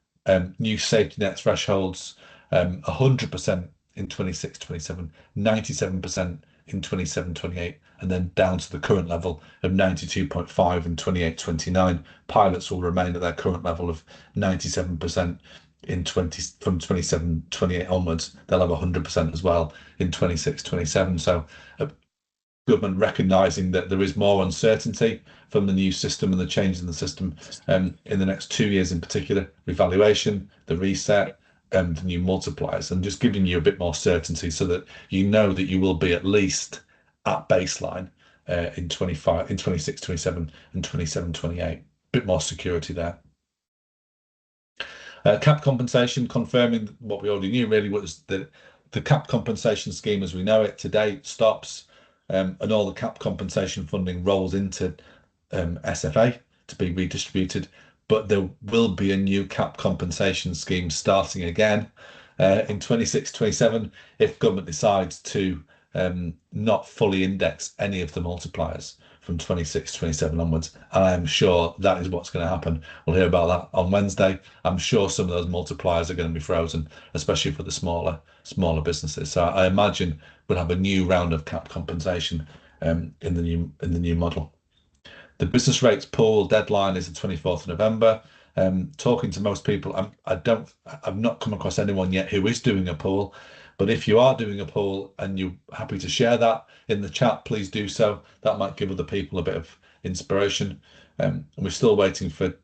new safety net thresholds, 100% in 26-27, 97% in 27-28, and then down to the current level of 92.5 in 28-29. Pilots will remain at their current level of 97% from 27-28 onwards. They'll have 100% as well in 26-27. So government recognising that there is more uncertainty from the new system and the change in the system in the next 2 years in particular, revaluation, the reset, and the new multipliers, and just giving you a bit more certainty so that you know that you will be at least at baseline in 26-27 and 27-28. A bit more security there. Cap compensation, confirming what we already knew really, was that the cap compensation scheme as we know it today stops, and all the cap compensation funding rolls into SFA to be redistributed, but there will be a new cap compensation scheme starting again in 26-27 if government decides to not fully index any of the multipliers from 26-27 onwards. And I'm sure that is what's going to happen. We'll hear about that on Wednesday. I'm sure some of those multipliers are going to be frozen, especially for the smaller businesses. So I imagine we'll have a new round of cap compensation in the new model. The business rates pool deadline is the 24th of November. Talking to most people, I've not come across anyone yet who is doing a pool. But if you are doing a pool and you're happy to share that in the chat, please do so. That might give other people a bit of inspiration. And we're still waiting for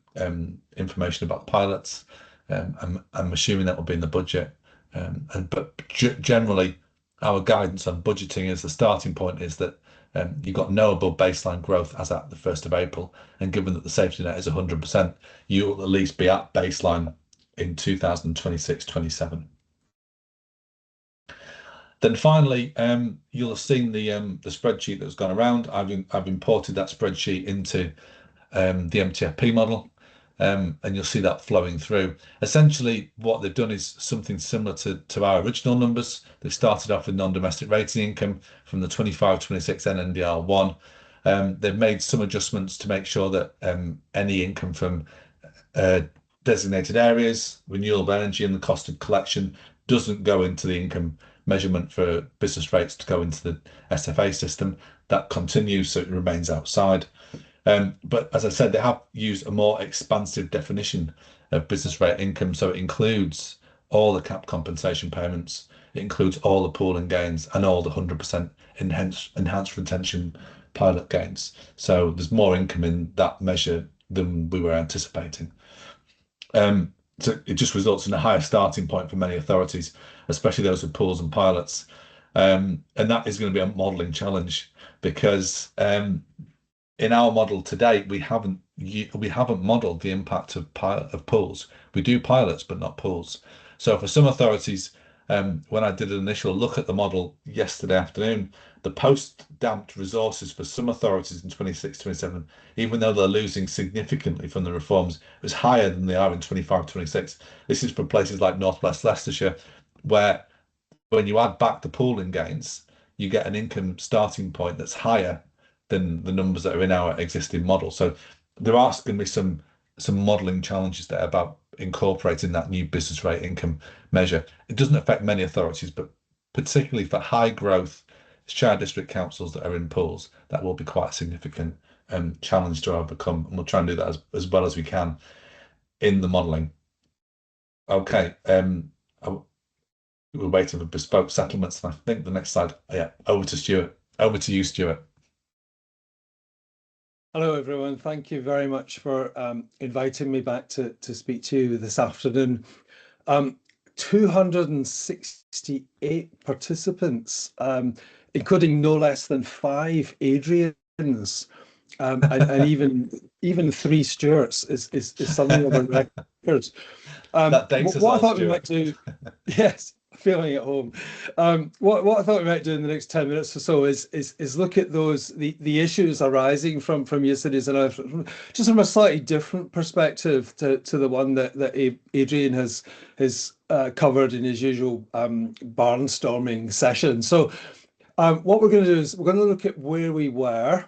information about pilots. I'm assuming that will be in the budget. But generally, our guidance on budgeting is the starting point is that you've got no above baseline growth as at the 1st of April. And given that the safety net is 100%, you will at least be at baseline in 2026-27. Then finally, you'll have seen the spreadsheet that's gone around. I've imported that spreadsheet into the MTFP model, and you'll see that flowing through. Essentially, what they've done is something similar to our original numbers. They started off with non-domestic rating income from the 25-26 NNDR1. They've made some adjustments to make sure that any income from designated areas, renewable energy, and the cost of collection doesn't go into the income measurement for business rates to go into the SFA system. That continues, so it remains outside. But as I said, they have used a more expansive definition of business rate income, so it includes all the cap compensation payments, it includes all the pooling gains, and all the 100% enhanced retention pilot gains. So there's more income in that measure than we were anticipating. So it just results in a higher starting point for many authorities, especially those with pools and pilots. And that is going to be a modelling challenge, because in our model to date, we haven't modelled the impact of pools. We do pilots, but not pools. So for some authorities, when I did an initial look at the model yesterday afternoon, the post-damped resources for some authorities in 26-27, even though they're losing significantly from the reforms, was higher than they are in 25-26. This is for places like North West Leicestershire, where when you add back the pooling gains, you get an income starting point that's higher than the numbers that are in our existing model. So there are going to be some modelling challenges there about incorporating that new business rate income measure. It doesn't affect many authorities, but particularly for high growth shire district councils that are in pools, that will be quite a significant challenge to overcome, and we'll try and do that as well as we can in the modelling. Okay, we're waiting for bespoke settlements, and I think the next slide. Yeah, over to Stuart. Over to you, Stuart. Hello, everyone. Thank you very much for inviting me back to speak to you this afternoon. 268 participants, including no less than 5 Adrians, and even 3 Stuarts is something of a record. That dates us what all, I thought Stuart. we might do, yes, feeling at home. What I thought we might do in the next 10 minutes or so is look at the issues arising from yesterday's announcement, just from a slightly different perspective to the one that Adrian has covered in his usual barnstorming session. So what we're going to do is we're going to look at where we were.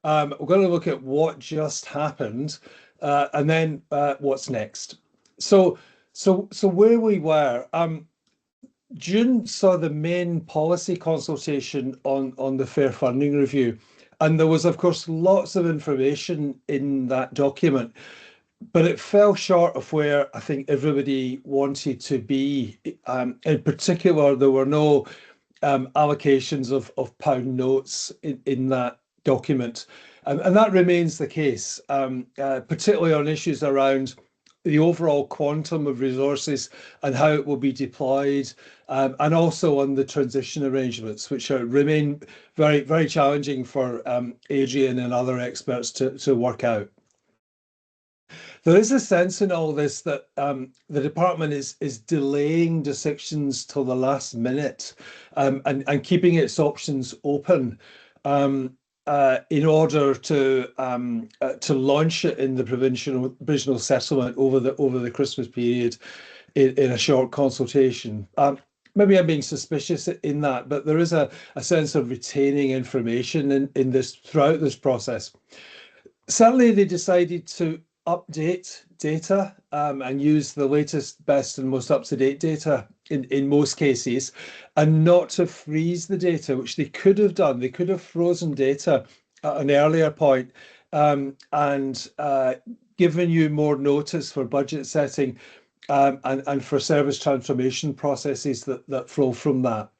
We're going to look at what just happened, and then what's next. So where we were. June saw the main policy consultation on the Fair Funding Review, and there was, of course, lots of information in that document, but it fell short of where I think everybody wanted to be. In particular, there were no allocations of pound notes in that document, and that remains the case, particularly on issues around the overall quantum of resources and how it will be deployed, and also on the transition arrangements, which remain very, very challenging for Adrian and other experts to work out. There is a sense in all this that the department is delaying decisions till the last minute, and keeping its options open, in order to launch it in the provisional settlement over the Christmas period in a short consultation. Maybe I'm being suspicious in that, but there is a sense of retaining information in this throughout this process. Certainly, they decided to update data and use the latest, best, and most up-to-date data in most cases, and not to freeze the data, which they could have done. They could have frozen data at an earlier point, and given you more notice for budget setting, and for service transformation processes that flow from that.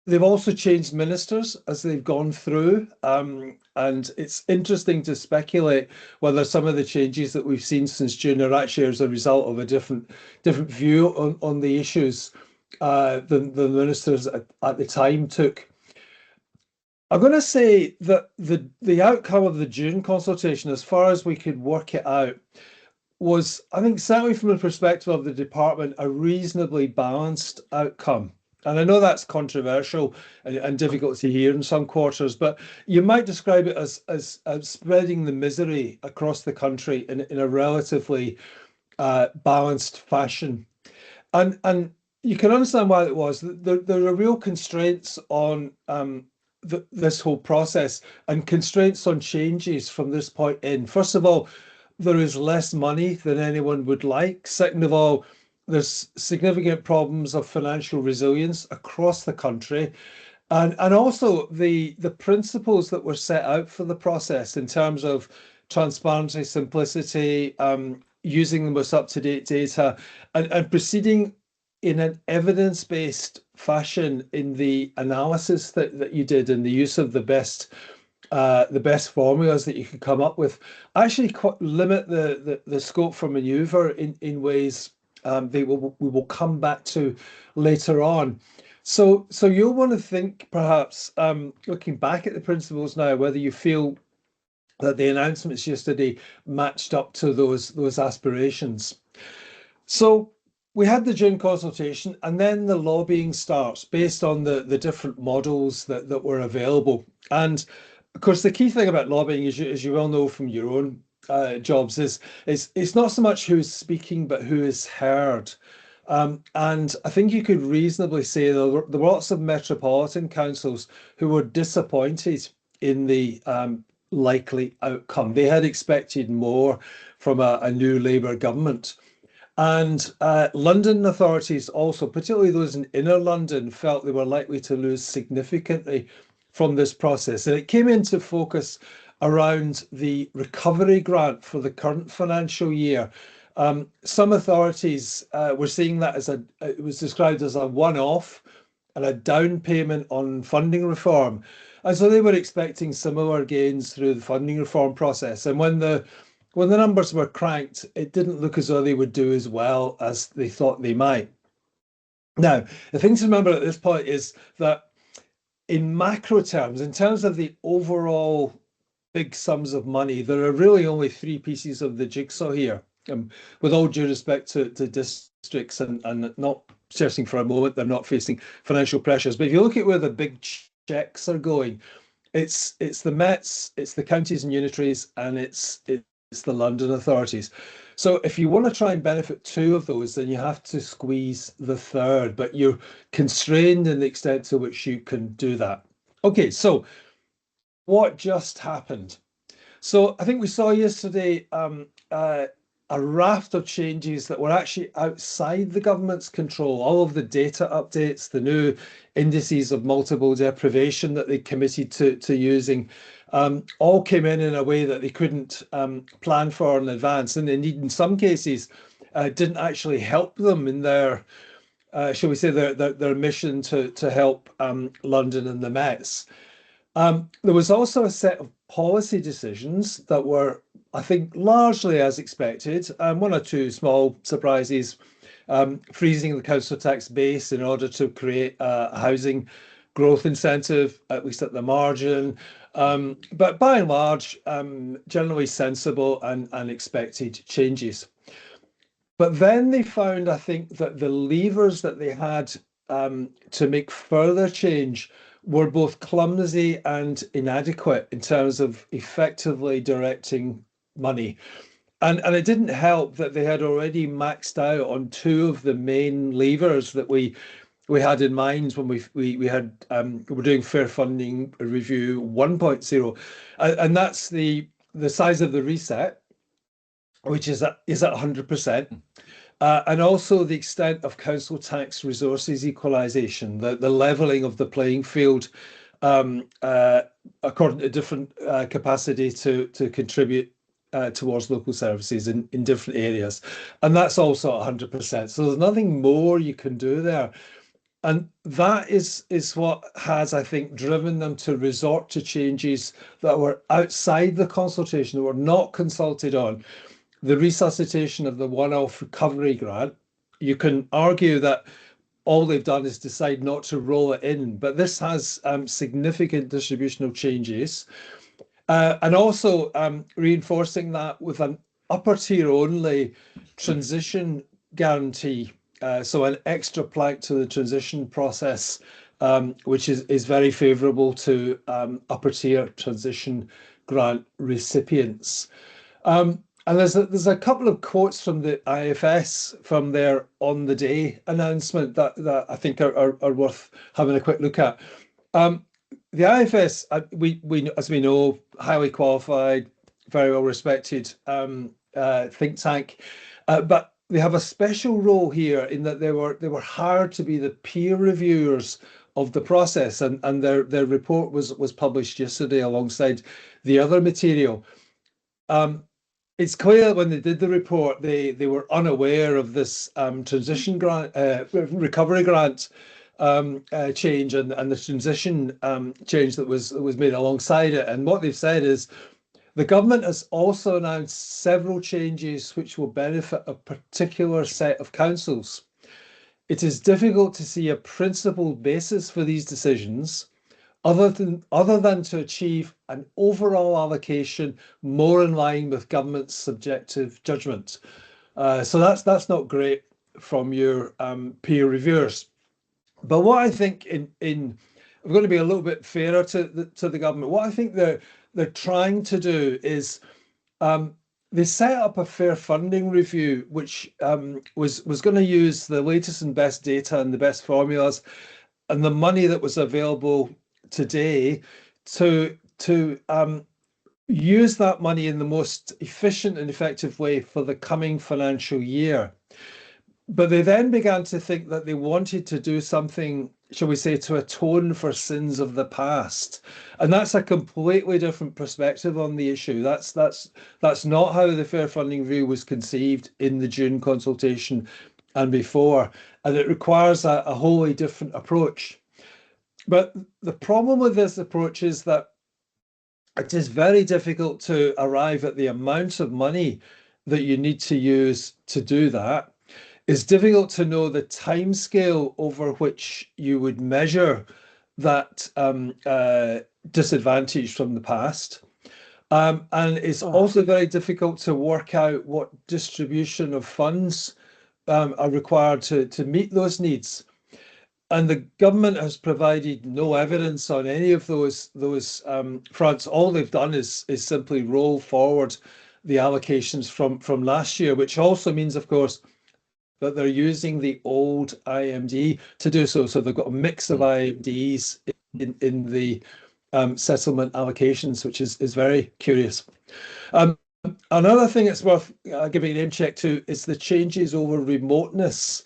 They've also changed ministers as they've gone through, and it's interesting to speculate whether some of the changes that we've seen since June are actually as a result of a different view on the issues than the ministers at the time took. I'm going to say that the outcome of the June consultation, as far as we could work it out, was, I think, certainly from the perspective of the department, a reasonably balanced outcome. And I know that's controversial and difficult to hear in some quarters, but you might describe it as spreading the misery across the country in a relatively balanced fashion. And you can understand why it was. There are real constraints on this whole process and constraints on changes from this point in. First of all, there is less money than anyone would like. Second of all, there's significant problems of financial resilience across the country. And also the principles that were set out for the process in terms of transparency, simplicity, using the most up-to-date data, and proceeding in an evidence-based fashion in the analysis that you did and the use of the best formulas that you could come up with, actually limit the scope for maneuver in ways we will come back to later on. So you'll want to think, perhaps, looking back at the principles now, whether you feel that the announcements yesterday matched up to those aspirations. So we had the June consultation, and then the lobbying starts based on the different models that were available. And of course, the key thing about lobbying, as you well know from your own jobs, is it's not so much who's speaking, but who is heard. And I think you could reasonably say there were lots of metropolitan councils who were disappointed in the likely outcome. They had expected more from a new Labour government. And London authorities also, particularly those in inner London, felt they were likely to lose significantly from this process. And it came into focus around the recovery grant for the current financial year. Some authorities were seeing that it was described as a one-off and a down payment on funding reform. And so they were expecting similar gains through the funding reform process. And when the numbers were cranked, it didn't look as though they would do as well as they thought they might. Now, the thing to remember at this point is that in macro terms, in terms of the overall big sums of money, there are really only three pieces of the jigsaw here. With all due respect to districts and not stressing for a moment they're not facing financial pressures, but if you look at where the big checks are going, it's the Mets, it's the counties and unitaries, and it's the London authorities. So if you want to try and benefit two of those, then you have to squeeze the third, but you're constrained in the extent to which you can do that. Okay, so what just happened? So I think we saw yesterday a raft of changes that were actually outside the government's control. All of the data updates, the new indices of multiple deprivation that they committed to using, all came in a way that they couldn't plan for in advance, and indeed in some cases didn't actually help them in their, shall we say, their mission to help London and the Mets. There was also a set of policy decisions that were, I think, largely as expected. One or two small surprises, freezing the council tax base in order to create a housing growth incentive, at least at the margin. But by and large, generally sensible and expected changes. But then they found, I think, that the levers that they had to make further change were both clumsy and inadequate in terms of effectively directing money. And it didn't help that they had already maxed out on two of the main levers that we had in mind when we were doing Fair Funding Review 1.0, and that's the size of the reset, which is at 100%. And also the extent of council tax resources equalisation, the levelling of the playing field according to different capacity to contribute towards local services in different areas. And that's also 100%. So there's nothing more you can do there. And that is what has, I think, driven them to resort to changes that were outside the consultation, that were not consulted on. The resuscitation of the one-off recovery grant. You can argue that all they've done is decide not to roll it in. But this has significant distributional changes. And also reinforcing that with an upper tier only transition guarantee. So an extra plank to the transition process, which is very favourable to upper tier transition grant recipients. And there's a couple of quotes from the IFS from their on the day announcement that I think are worth having a quick look at. The IFS, we as we know, highly qualified, very well respected think tank, but they have a special role here in that they were hired to be the peer reviewers of the process, and their report was published yesterday alongside the other material. It's clear when they did the report, they were unaware of this transition grant, recovery grant change and the transition change that was made alongside it. And what they've said is the government has also announced several changes which will benefit a particular set of councils. It is difficult to see a principled basis for these decisions other than to achieve an overall allocation more in line with government's subjective judgment. So that's not great from your peer reviewers. But what I think I'm going to be a little bit fairer to the government. What I think they're trying to do is they set up a fair funding review, which was going to use the latest and best data and the best formulas and the money that was available today to use that money in the most efficient and effective way for the coming financial year. But they then began to think that they wanted to do something, shall we say, to atone for sins of the past. And that's a completely different perspective on the issue. That's not how the Fair Funding Review was conceived in the June consultation and before. And it requires a wholly different approach. But the problem with this approach is that it is very difficult to arrive at the amount of money that you need to use to do that. It's difficult to know the timescale over which you would measure that disadvantage from the past. And it's also very difficult to work out what distribution of funds are required to meet those needs. And the government has provided no evidence on any of those fronts. All they've done is simply roll forward the allocations from last year, which also means, of course, that they're using the old IMD to do so. So they've got a mix of IMDs in the settlement allocations, which is very curious. Another thing that's worth giving a name check to is the changes over remoteness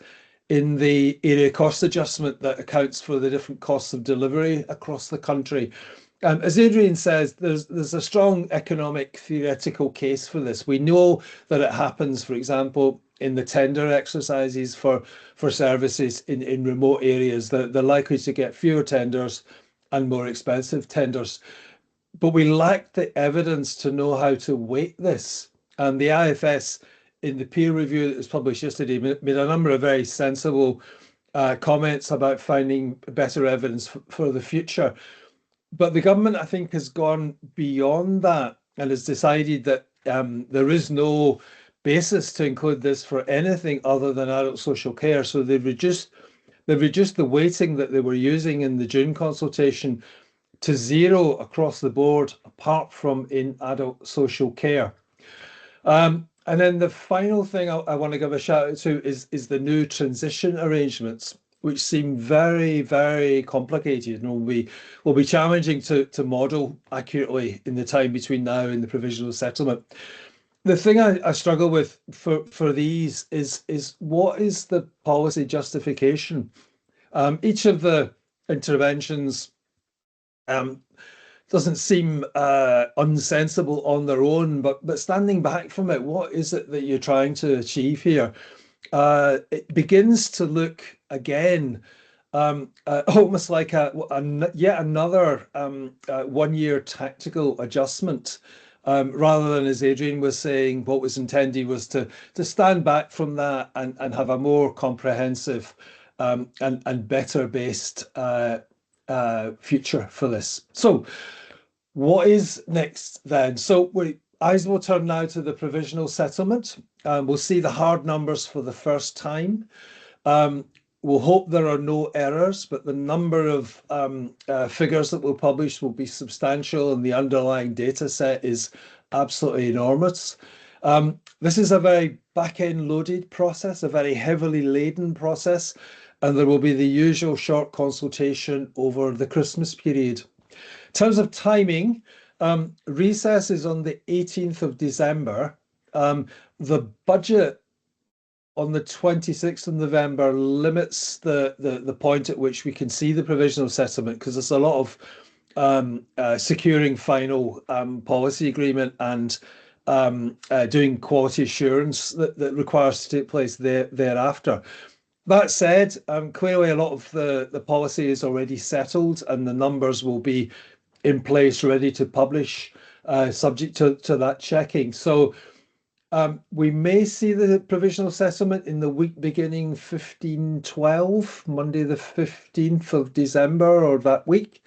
in the area cost adjustment that accounts for the different costs of delivery across the country. As Adrian says, there's a strong economic theoretical case for this. We know that it happens, for example, in the tender exercises for services in remote areas. They're likely to get fewer tenders and more expensive tenders. But we lack the evidence to know how to weight this. And the IFS, in the peer review that was published yesterday, made a number of very sensible comments about finding better evidence for the future. But the government, I think, has gone beyond that and has decided that there is no basis to include this for anything other than adult social care. So they've reduced the weighting that they were using in the June consultation to 0 across the board, apart from in adult social care. And then the final thing I want to give a shout out to is the new transition arrangements, which seem very, very complicated and will be challenging to model accurately in the time between now and the provisional settlement. The thing I struggle with for these is what is the policy justification? Each of the interventions doesn't seem unsensible on their own, but standing back from it, what is it that you're trying to achieve here? It begins to look again almost like yet another 1-year tactical adjustment, rather than, as Adrian was saying, what was intended was to stand back from that and have a more comprehensive and better based future for this. So what is next then? So eyes will turn now to the provisional settlement. We'll see the hard numbers for the first time. We'll hope there are no errors, but the number of figures that we'll publish will be substantial, and the underlying data set is absolutely enormous. This is a very back-end loaded process, a very heavily laden process, and there will be the usual short consultation over the Christmas period. In terms of timing, recess is on the 18th of December. The budget on the 26th of November limits the point at which we can see the provisional settlement, because there's a lot of securing final policy agreement and doing quality assurance that requires to take place thereafter. That said, clearly a lot of the policy is already settled, and the numbers will be in place, ready to publish, subject to that checking. So we may see the provisional settlement in the week beginning 15/12, Monday the 15th of December, or that week.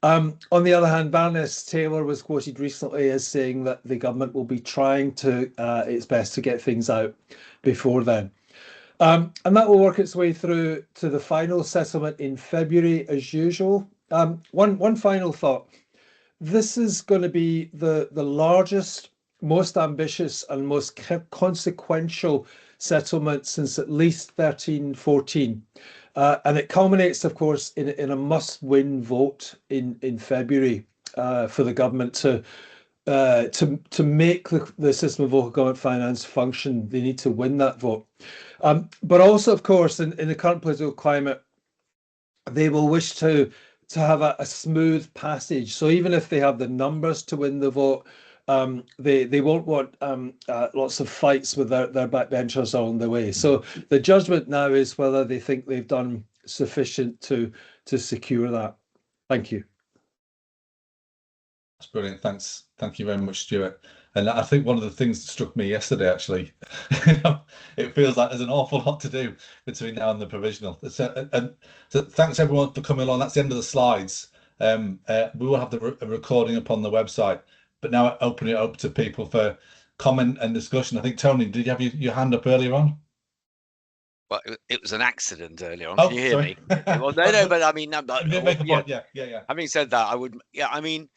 On the other hand, Baroness Taylor was quoted recently as saying that the government will be trying its best to get things out before then. And that will work its way through to the final settlement in February as usual. One final thought. This is going to be the largest, most ambitious and most consequential settlement since at least 1314. And it culminates, of course, in a must-win vote in February for the government to make the system of local government finance function. They need to win that vote. But also, of course, in the current political climate, they will wish to have a smooth passage. So even if they have the numbers to win the vote, they won't want lots of fights with their backbenchers along the way. So the judgment now is whether they think they've done sufficient to secure that. Thank you. That's brilliant. Thanks. Thank you very much, Stuart. And I think one of the things that struck me yesterday, actually, it feels like there's an awful lot to do between now and the provisional. And so thanks everyone for coming along. That's the end of the slides. We will have the recording up on the website, but now opening it up to people for comment and discussion. I think, Tony, did you have your hand up earlier on? Well, it was an accident earlier on. Oh, Can you hear sorry. me? Well, no, but I mean, Make a point. Yeah. Having said that, I mean,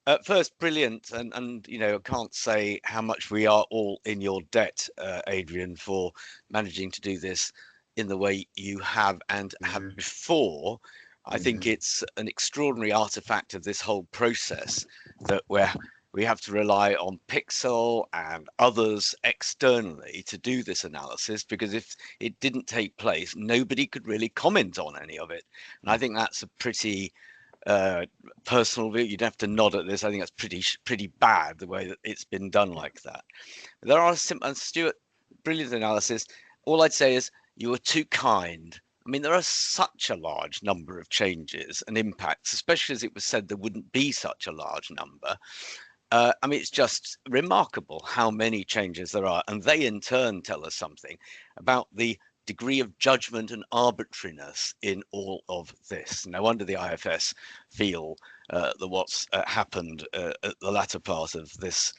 at first, brilliant, and I can't say how much we are all in your debt, Adrian, for managing to do this in the way you have and have before. I think it's an extraordinary artifact of this whole process that we have to rely on Pixel and others externally to do this analysis, because if it didn't take place, nobody could really comment on any of it. And I think that's a pretty personal view. You'd have to nod at this. I think that's pretty bad the way that it's been done like that. There are Stuart, brilliant analysis. All I'd say is you were too kind. I mean, there are such a large number of changes and impacts, especially as it was said there wouldn't be such a large number. I mean, it's just remarkable how many changes there are, and they in turn tell us something about the degree of judgment and arbitrariness in all of this. No wonder the IFS feel that what's happened at the latter part of this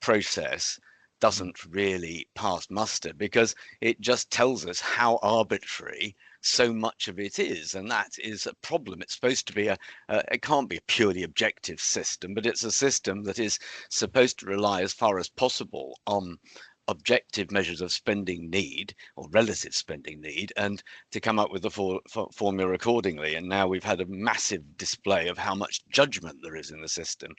process doesn't really pass muster, because it just tells us how arbitrary so much of it is, and that is a problem. It's supposed to be it can't be a purely objective system, but it's a system that is supposed to rely as far as possible on objective measures of spending need or relative spending need, and to come up with the formula accordingly. And now we've had a massive display of how much judgment there is in the system.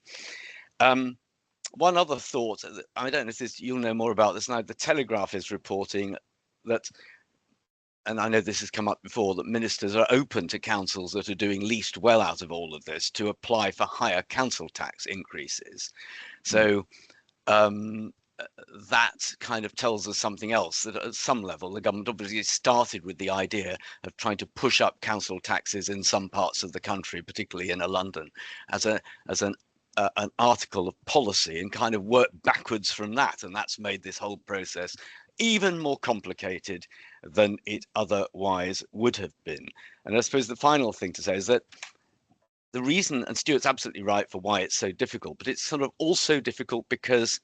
One other thought, I don't know if you'll know more about this now, the Telegraph is reporting that, and I know this has come up before, that ministers are open to councils that are doing least well out of all of this to apply for higher council tax increases. So that kind of tells us something else, that at some level the government obviously started with the idea of trying to push up council taxes in some parts of the country, particularly in London, as an article of policy, and kind of worked backwards from that, and that's made this whole process even more complicated than it otherwise would have been. And I suppose the final thing to say is that the reason, and Stuart's absolutely right for why it's so difficult, but it's sort of also difficult because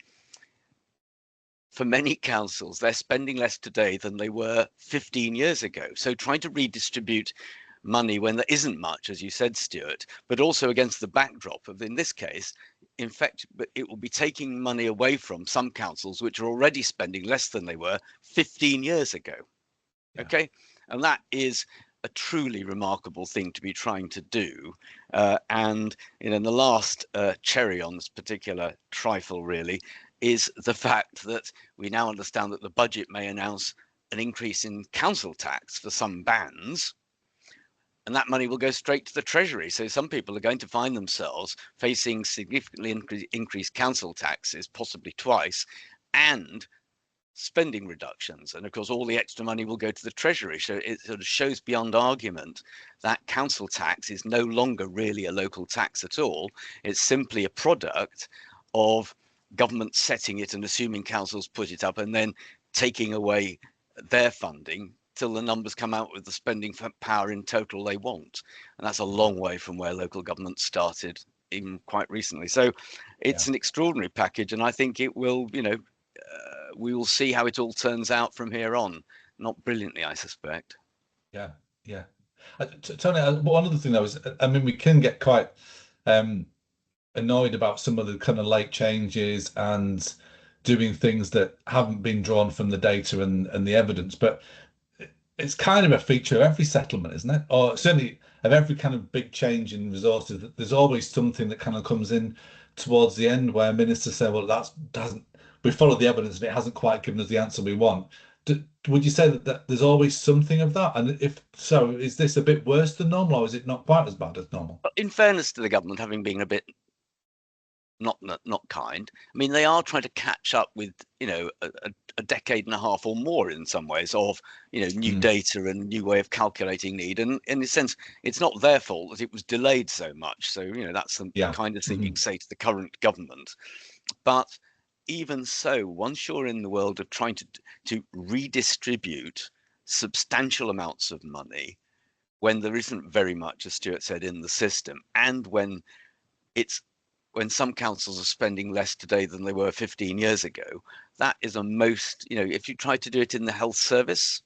for many councils, they're spending less today than they were 15 years ago. So trying to redistribute money when there isn't much, as you said, Stuart, but also against the backdrop of, in this case, in fact, it will be taking money away from some councils which are already spending less than they were 15 years ago. Yeah. Okay, and that is a truly remarkable thing to be trying to do. And you know, the last cherry on this particular trifle really is the fact that we now understand that the budget may announce an increase in council tax for some bands, and that money will go straight to the Treasury. So some people are going to find themselves facing significantly increased council taxes, possibly twice, and spending reductions. And of course, all the extra money will go to the Treasury. So it sort of shows beyond argument that council tax is no longer really a local tax at all. It's simply a product of government setting it and assuming councils put it up and then taking away their funding till the numbers come out with the spending power in total they want. And that's a long way from where local government started even quite recently. So it's an extraordinary package, and I think it will, you know, we will see how it all turns out from here on. Not brilliantly, I suspect. Yeah, yeah. Tony, one other thing though is, I mean, we can get quite annoyed about some of the kind of late changes and doing things that haven't been drawn from the data and the evidence, but it's kind of a feature of every settlement, isn't it? Or certainly of every kind of big change in resources. There's always something that kind of comes in towards the end where ministers say, well, we followed the evidence and it hasn't quite given us the answer we want. Would you say that there's always something of that? And if so, is this a bit worse than normal, or is it not quite as bad as normal? In fairness to the government, having been a bit not kind, I mean, they are trying to catch up with, you know, a decade and a half or more in some ways of, you know, new data and new way of calculating need. And in a sense, it's not their fault that it was delayed so much. So, you know, that's the kind of thing you can say to the current government. But even so, once you're in the world of trying to redistribute substantial amounts of money when there isn't very much, as Stuart said, in the system, and when some councils are spending less today than they were 15 years ago, that is a most, you know, if you tried to do it in the health service,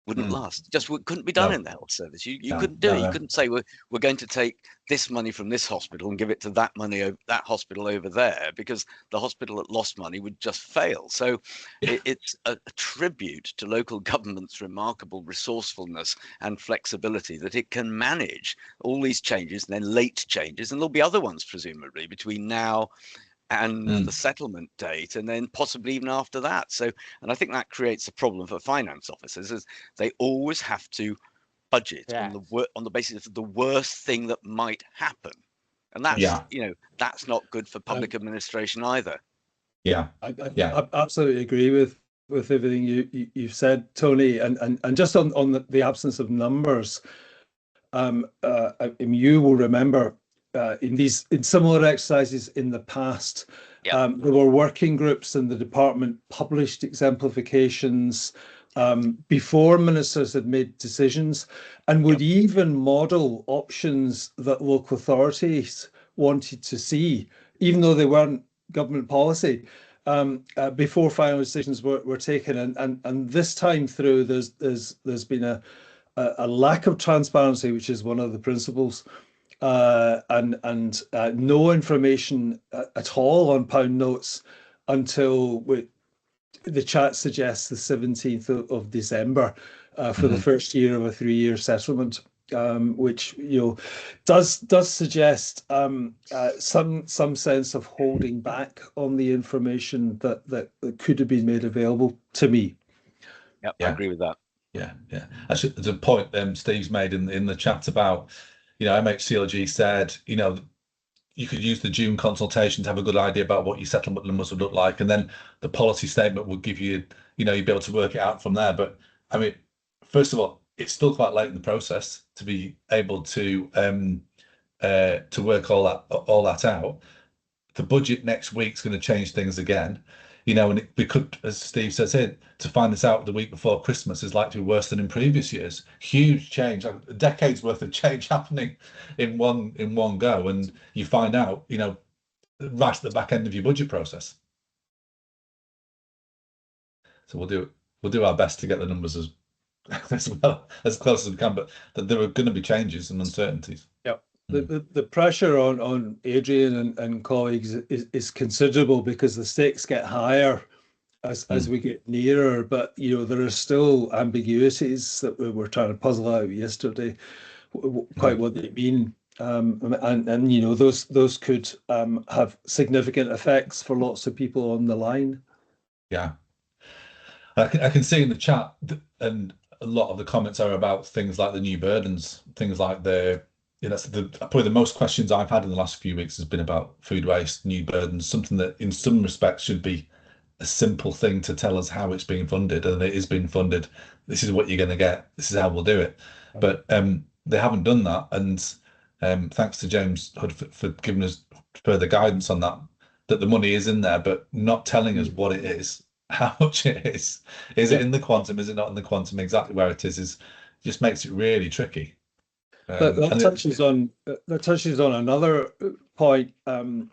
wouldn't last. Just couldn't be done in the health service. You couldn't do it. You couldn't say we're going to take this money from this hospital and give it to that hospital over there, because the hospital that lost money would just fail. So it's a tribute to local government's remarkable resourcefulness and flexibility that it can manage all these changes and then late changes, and there'll be other ones presumably between now and the settlement date, and then possibly even after that. So, and I think that creates a problem for finance officers, as they always have to budget on the basis of the worst thing that might happen, and that's you know, that's not good for public administration either. I absolutely agree with everything you've said, Tony, and just on the absence of numbers. You will remember in similar exercises in the past, there were working groups and the department published exemplifications before ministers had made decisions, and would even model options that local authorities wanted to see, even though they weren't government policy, before final decisions were taken. And this time through, there's been a lack of transparency, which is one of the principles. And no information at all on pound notes until the chat suggests the 17th of December for the first year of a 3-year settlement, which, you know, does suggest some sense of holding back on the information that could have been made available to me. I agree with that. Actually, there's a point Steve's made in the chat about, you know, MHCLG said, you know, you could use the June consultation to have a good idea about what your settlement numbers would look like, and then the policy statement would give you, you know, you'd be able to work it out from there. But I mean, first of all, it's still quite late in the process to be able to work all that out. The budget next week's going to change things again. you know, and we could, as Steve says here, to find this out the week before Christmas is likely to be worse than in previous years. Huge change, like a decade's worth of change happening in one go, and you find out, you know, right at the back end of your budget process. So we'll do our best to get the numbers as well, as close as we can, but there are going to be changes and uncertainties. Yep. The pressure on Adrian and colleagues is considerable because the stakes get higher as we get nearer, but you know there are still ambiguities that we were trying to puzzle out yesterday, quite what they mean, and you know those could have significant effects for lots of people on the line. Yeah, I can see in the chat and a lot of the comments are about things like the new burdens, things like you know, probably the most questions I've had in the last few weeks has been about food waste, new burdens, something that in some respects should be a simple thing to tell us how it's being funded, and it is being funded. This is what you're going to get. This is how we'll do it. But they haven't done that, and thanks to James Hood for giving us further guidance on that the money is in there, but not telling us what it is, how much it is. Is it in the quantum? Is it not in the quantum? Exactly where it is just makes it really tricky. That touches on another point,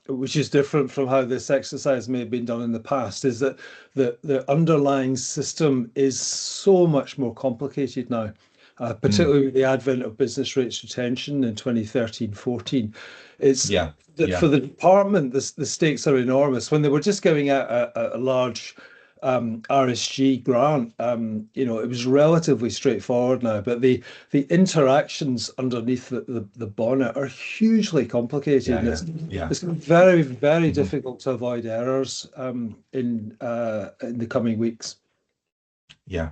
which is different from how this exercise may have been done in the past, is that the underlying system is so much more complicated now, particularly with the advent of business rates retention in 2013-14. It's for the department, the stakes are enormous. When they were just giving out a large RSG grant, you know, it was relatively straightforward now, but the interactions underneath the bonnet are hugely complicated. It's very, very difficult to avoid errors in the coming weeks. Yeah,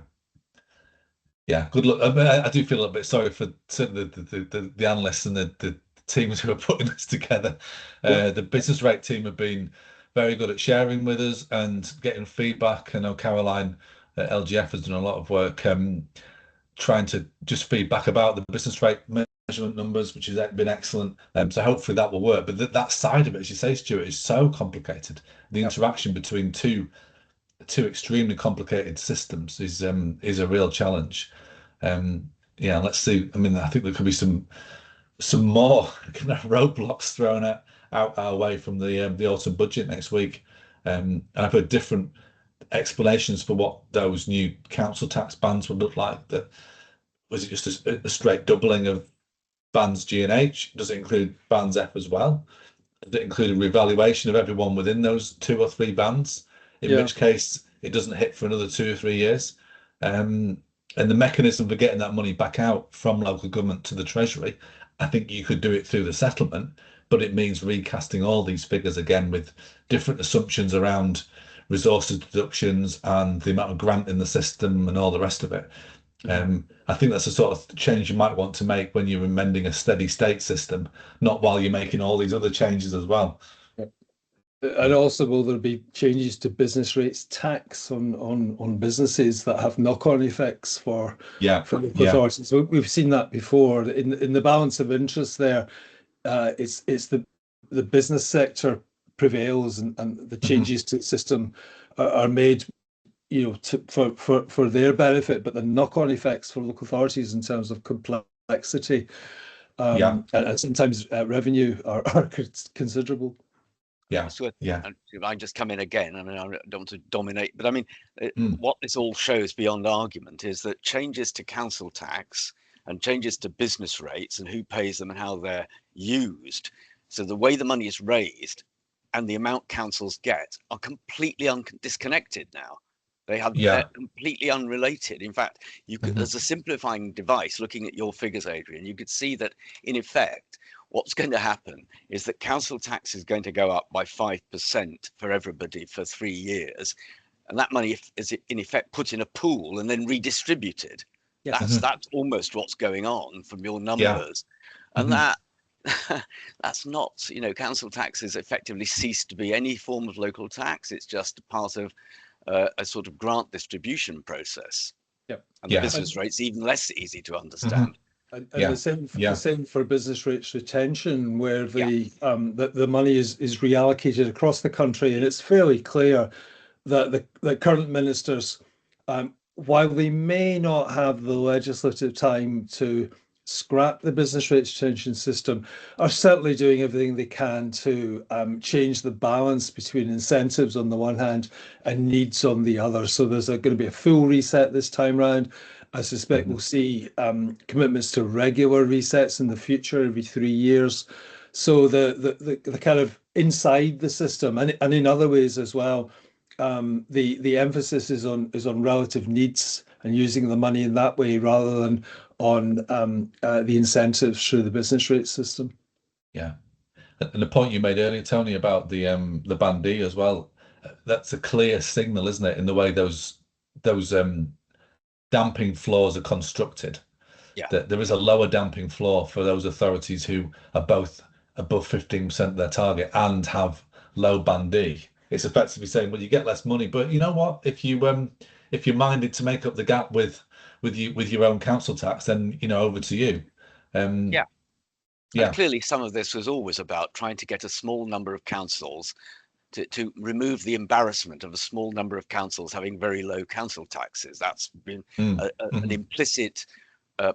good luck. I do feel a little bit sorry for the analysts and the teams who are putting this together. The business rate team have been very good at sharing with us and getting feedback. I know Caroline at LGF has done a lot of work trying to just feedback about the business rate measurement numbers, which has been excellent. So hopefully that will work. But that side of it, as you say, Stuart, is so complicated. The interaction between two extremely complicated systems is a real challenge. Yeah, let's see. I mean, I think there could be some more kind of roadblocks thrown out our way from the autumn budget next week. And I've heard different explanations for what those new council tax bands would look like. That was it just a straight doubling of bands G and H? Does it include bands F as well? Does it include a revaluation of everyone within those 2 or 3 bands? In which case it doesn't hit for another 2 or 3 years. And the mechanism for getting that money back out from local government to the Treasury, I think you could do it through the settlement, but it means recasting all these figures again with different assumptions around resources deductions and the amount of grant in the system and all the rest of it. I think that's the sort of change you might want to make when you're amending a steady state system, not while you're making all these other changes as well. And also, will there be changes to business rates tax on businesses that have knock-on effects for local authorities? So we've seen that before in the balance of interest there. It's the business sector prevails, and the changes to the system are made, you know, for their benefit, but the knock-on effects for local authorities in terms of complexity and sometimes revenue are considerable. And I just come in again. I mean, I don't want to dominate, but I mean, what this all shows beyond argument is that changes to council tax and changes to business rates and who pays them and how they're used, so the way the money is raised and the amount councils get, are completely disconnected now. They're completely unrelated. In fact, you could, as a simplifying device, looking at your figures, Adrian, you could see that in effect, what's going to happen is that council tax is going to go up by 5% for everybody for 3 years. And that money is in effect put in a pool and then redistributed. That's almost what's going on from your numbers. And that's not, you know, council tax has effectively ceased to be any form of local tax. It's just part of a sort of grant distribution process. And the business rate's even less easy to understand. And the same for business rates retention, where the money is reallocated across the country, and it's fairly clear that the current ministers, while they may not have the legislative time to scrap the business rates retention system, are certainly doing everything they can to change the balance between incentives on the one hand and needs on the other. So there's going to be a full reset this time round. I suspect we'll see commitments to regular resets in the future every 3 years. So the kind of inside the system and in other ways as well, the emphasis is on relative needs and using the money in that way rather than on the incentives through the business rate system. Yeah, and the point you made earlier, Tony, about the Band D as well, that's a clear signal, isn't it, in the way those damping floors are constructed. Yeah, that there is a lower damping floor for those authorities who are both above 15% of their target and have low Band D. It's effectively saying, well, you get less money, but you know what? If you're minded to make up the gap with your own council tax, then over to you. yeah. Yeah. And clearly, some of this was always about trying to get a small number of councils to remove the embarrassment of a small number of councils having very low council taxes. That's been an implicit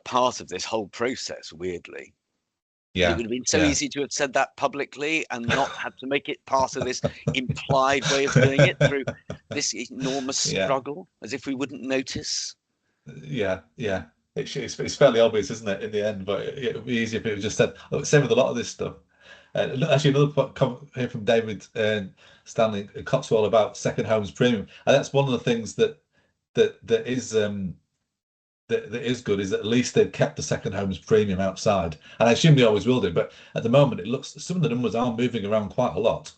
part of this whole process, weirdly. Yeah. It would have been so easy to have said that publicly and not have to make it part of this implied way of doing it through this enormous struggle, as if we wouldn't notice. Yeah. It's fairly obvious, isn't it, in the end? But it would be easier if it was just said. Same with a lot of this stuff. Actually, another comment here from David Stanley Cotswold about second homes premium, and that's one of the things that is good, is that at least they've kept the second homes premium outside, and I assume they always will do. But at the moment, it looks some of the numbers are moving around quite a lot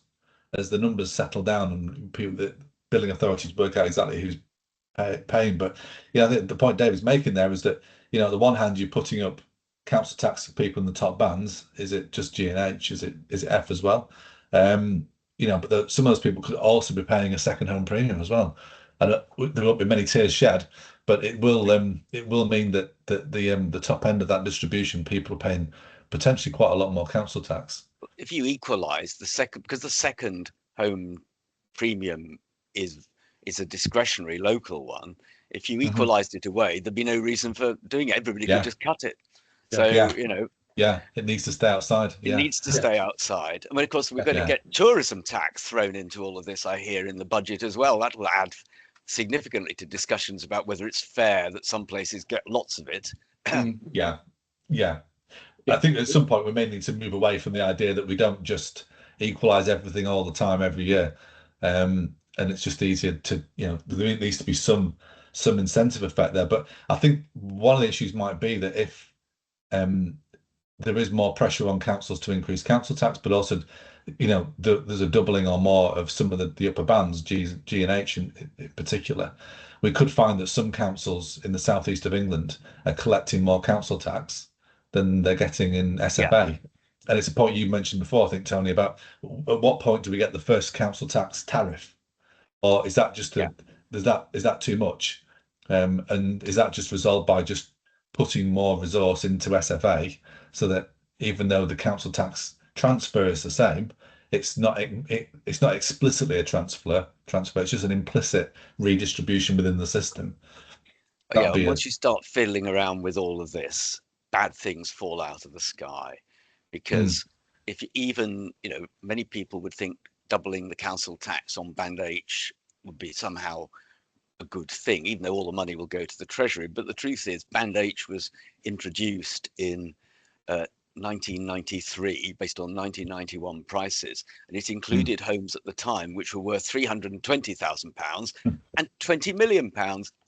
as the numbers settle down and people, the billing authorities work out exactly who's paying. But the point David's making there is that on the one hand you're putting up council tax for people in the top bands. Is it just G and H? Is it F as well? But some of those people could also be paying a second home premium as well, and there won't be many tears shed. But it will mean that the top end of that distribution, people are paying potentially quite a lot more council tax. If you equalise because the second home premium is a discretionary local one. If you equalised it away, there'd be no reason for doing it. Everybody could just cut it. So it needs to stay outside. It needs to stay outside. I mean, of course, we're going to get tourism tax thrown into all of this, I hear, in the budget as well. That will add significantly to discussions about whether it's fair that some places get lots of it. Yeah. I think at some point we may need to move away from the idea that we don't just equalise everything all the time every year, and it's just easier to there needs to be some incentive effect there. But I think one of the issues might be that if there is more pressure on councils to increase council tax, but also there's a doubling or more of some of the upper bands, G and H in particular, we could find that some councils in the southeast of England are collecting more council tax than they're getting in SFA. And it's a point you mentioned before, I think, Tony, about at what point do we get the first council tax tariff, or is that just is that too much, and is that just resolved by just putting more resource into SFA, so that even though the council tax transfer is the same, it's not explicitly a transfer, it's just an implicit redistribution within the system. Once you start fiddling around with all of this, bad things fall out of the sky, because if you even many people would think doubling the council tax on Band H would be somehow a good thing, even though all the money will go to the Treasury. But the truth is, Band H was introduced in 1993 based on 1991 prices, and it included homes at the time which were worth £320,000 and £20 million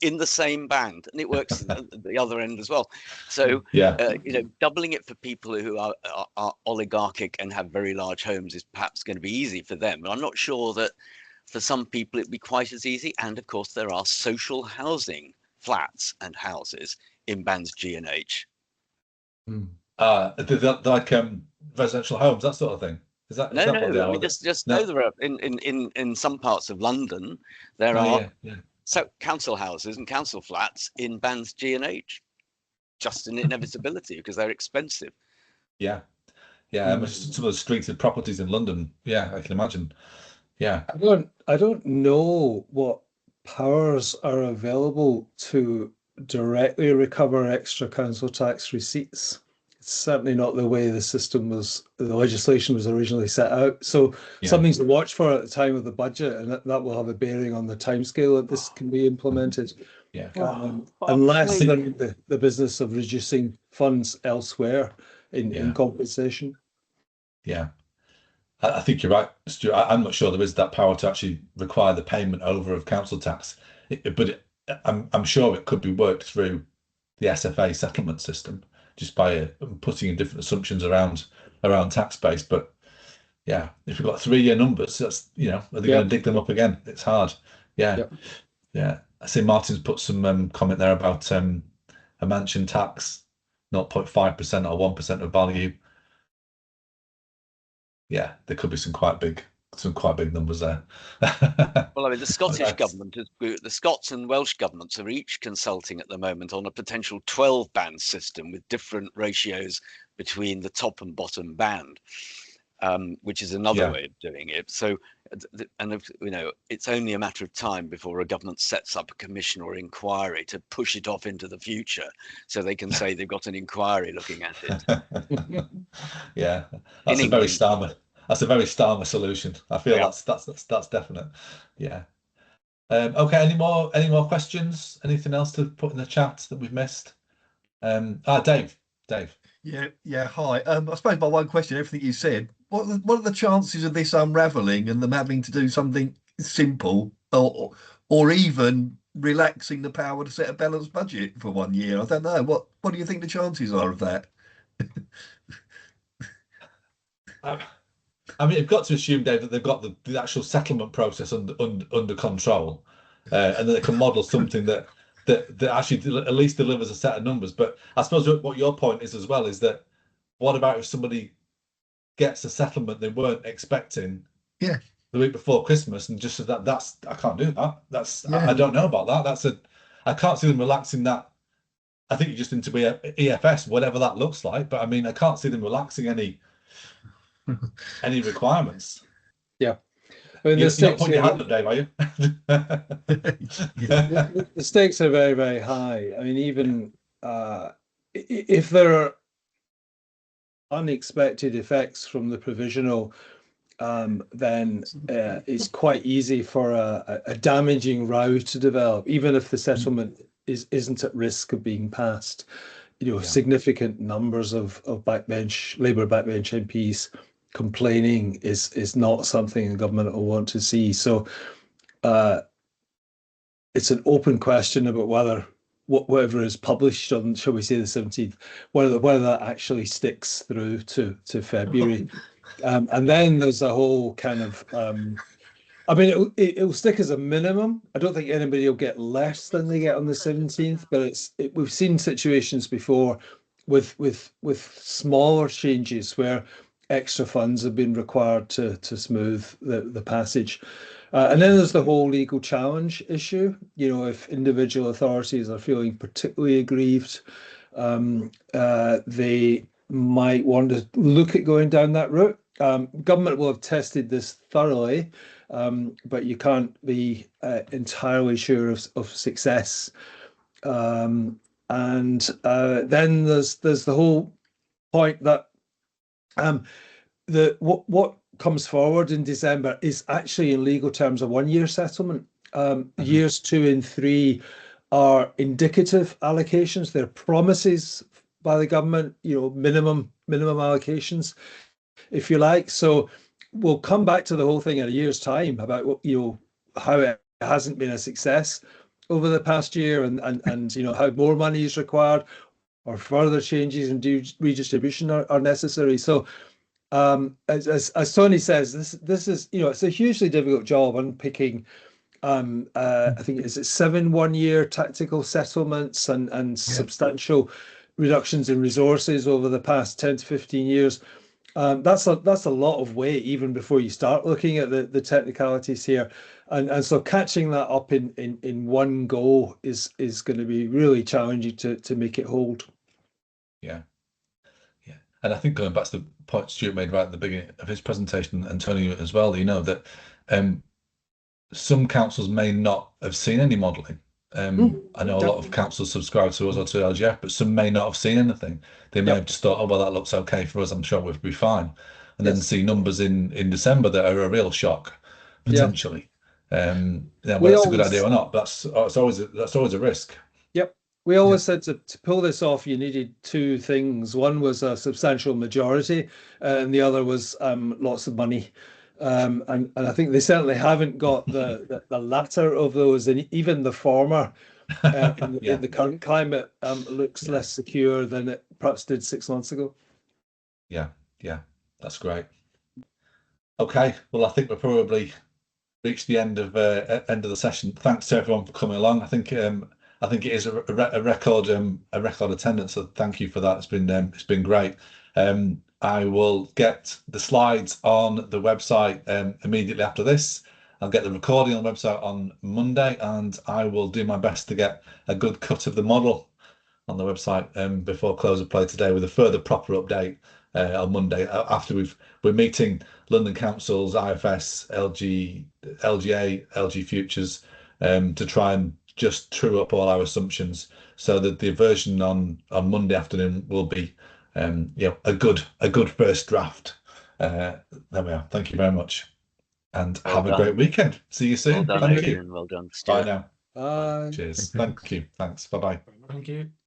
in the same band, and it works at the other end as well. So doubling it for people who are oligarchic and have very large homes is perhaps going to be easy for them, but I'm not sure that for some people it'd be quite as easy. And of course there are social housing flats and houses in bands G and H. Like residential homes, that sort of thing. Is that no? I mean, just know there are in some parts of London there are so council houses and council flats in bands G and H, just an inevitability because they're expensive. Some of the streeted properties in London. Yeah, I can imagine. Yeah, I don't know what powers are available to directly recover extra council tax receipts. It's certainly not the way the legislation was originally set out. So yeah, something to watch for at the time of the budget, and that will have a bearing on the timescale that this can be implemented. yeah. Unless Maybe. they're in the business of reducing funds elsewhere Yeah. in compensation. Yeah. I think you're right, Stuart. I'm not sure there is that power to actually require the payment over of council tax, I'm sure it could be worked through the SFA settlement system just by putting in different assumptions around tax base. But yeah, if we've got 3-year numbers, that's are they going to dig them up again? It's hard. Yeah, Yep. yeah. I see Martin's put some comment there about a mansion tax, 0.5% or 1% of value. Yeah, there could be some quite big numbers there. Well, I mean, the Scottish government, the Scots and Welsh governments are each consulting at the moment on a potential 12-band system with different ratios between the top and bottom band, which is another way of doing it. So, and it's only a matter of time before a government sets up a commission or inquiry to push it off into the future, so they can say they've got an inquiry looking at it. Yeah, that's a very Starmer. That's a very Starmer solution. I feel that's definite. Yeah. Okay. Any more questions? Anything else to put in the chat that we've missed? Dave. Yeah. Hi. I suppose my one question, everything you said, what are the chances of this unraveling and them having to do something simple or even relaxing the power to set a balanced budget for 1 year? I don't know. What do you think the chances are of that? I mean, you've got to assume, Dave, that they've got the actual settlement process under control, and that they can model something that actually at least delivers a set of numbers. But I suppose what your point is as well is that what about if somebody gets a settlement they weren't expecting the week before Christmas and just said that's I can't do that. I don't know about that. I can't see them relaxing that. I think you just need to be EFS, whatever that looks like. But I mean, I can't see them relaxing any requirements. Yeah. I mean, You're not putting your hand up, Dave, are you? The stakes are very, very high. I mean, even if there are unexpected effects from the provisional, then it's quite easy for a damaging row to develop, even if the settlement isn't at risk of being passed. Significant numbers of Labour backbench MPs complaining is not something the government will want to see. So it's an open question about whether whatever is published on, shall we say, the 17th, whether that actually sticks through to February. And then there's a whole kind of I mean, it'll stick as a minimum. I don't think anybody will get less than they get on the 17th, but we've seen situations before with smaller changes where extra funds have been required to smooth the passage. And then there's the whole legal challenge issue. If individual authorities are feeling particularly aggrieved, they might want to look at going down that route. Government will have tested this thoroughly, but you can't be entirely sure of success. And then there's the whole point that what comes forward in December is actually in legal terms a 1-year settlement. Years 2 and 3 are indicative allocations. They're promises by the government, minimum allocations, if you like. So we'll come back to the whole thing in a year's time about how it hasn't been a success over the past year, and how more money is required or further changes and redistribution are necessary. So as Tony says, this is it's a hugely difficult job unpicking. I think it's 7 1-year tactical settlements and substantial reductions in resources over the past 10 to 15 years. That's a lot of weight even before you start looking at the technicalities here, and so catching that up in one go is going to be really challenging to make it hold. Yeah. And I think going back to the point Stuart made right at the beginning of his presentation, and Tony as well, that some councils may not have seen any modelling. I know a lot of councils subscribe to us or to LGF, but some may not have seen anything. They may have just thought, oh, well, that looks okay for us. I'm sure we'll be fine. And then see numbers in December that are a real shock, potentially. Whether that's a good idea or not, that's always a risk. Yep. We always said to pull this off, you needed two things. One was a substantial majority, and the other was lots of money. And I think they certainly haven't got the latter of those, and even the former in the current climate looks less secure than it perhaps did 6 months ago. Yeah, that's great. Okay, well, I think we're probably reached the end of the session. Thanks to everyone for coming along. I think it is a record attendance, so thank you for that. It's been great. I will get the slides on the website immediately after this. I'll get the recording on the website on Monday, and I will do my best to get a good cut of the model on the website before close of play today, with a further proper update on Monday after we're meeting London Councils, IFS, LGA, LG Futures to try and just true up all our assumptions, so that the version on Monday afternoon will be a good first draft. There we are. Thank you very much, and have a great weekend. See you soon. Well done, Thank Adrian. you. Well done, Bye Stuart. now. Bye. Cheers. Thank you. Thanks. Bye bye. Thank you.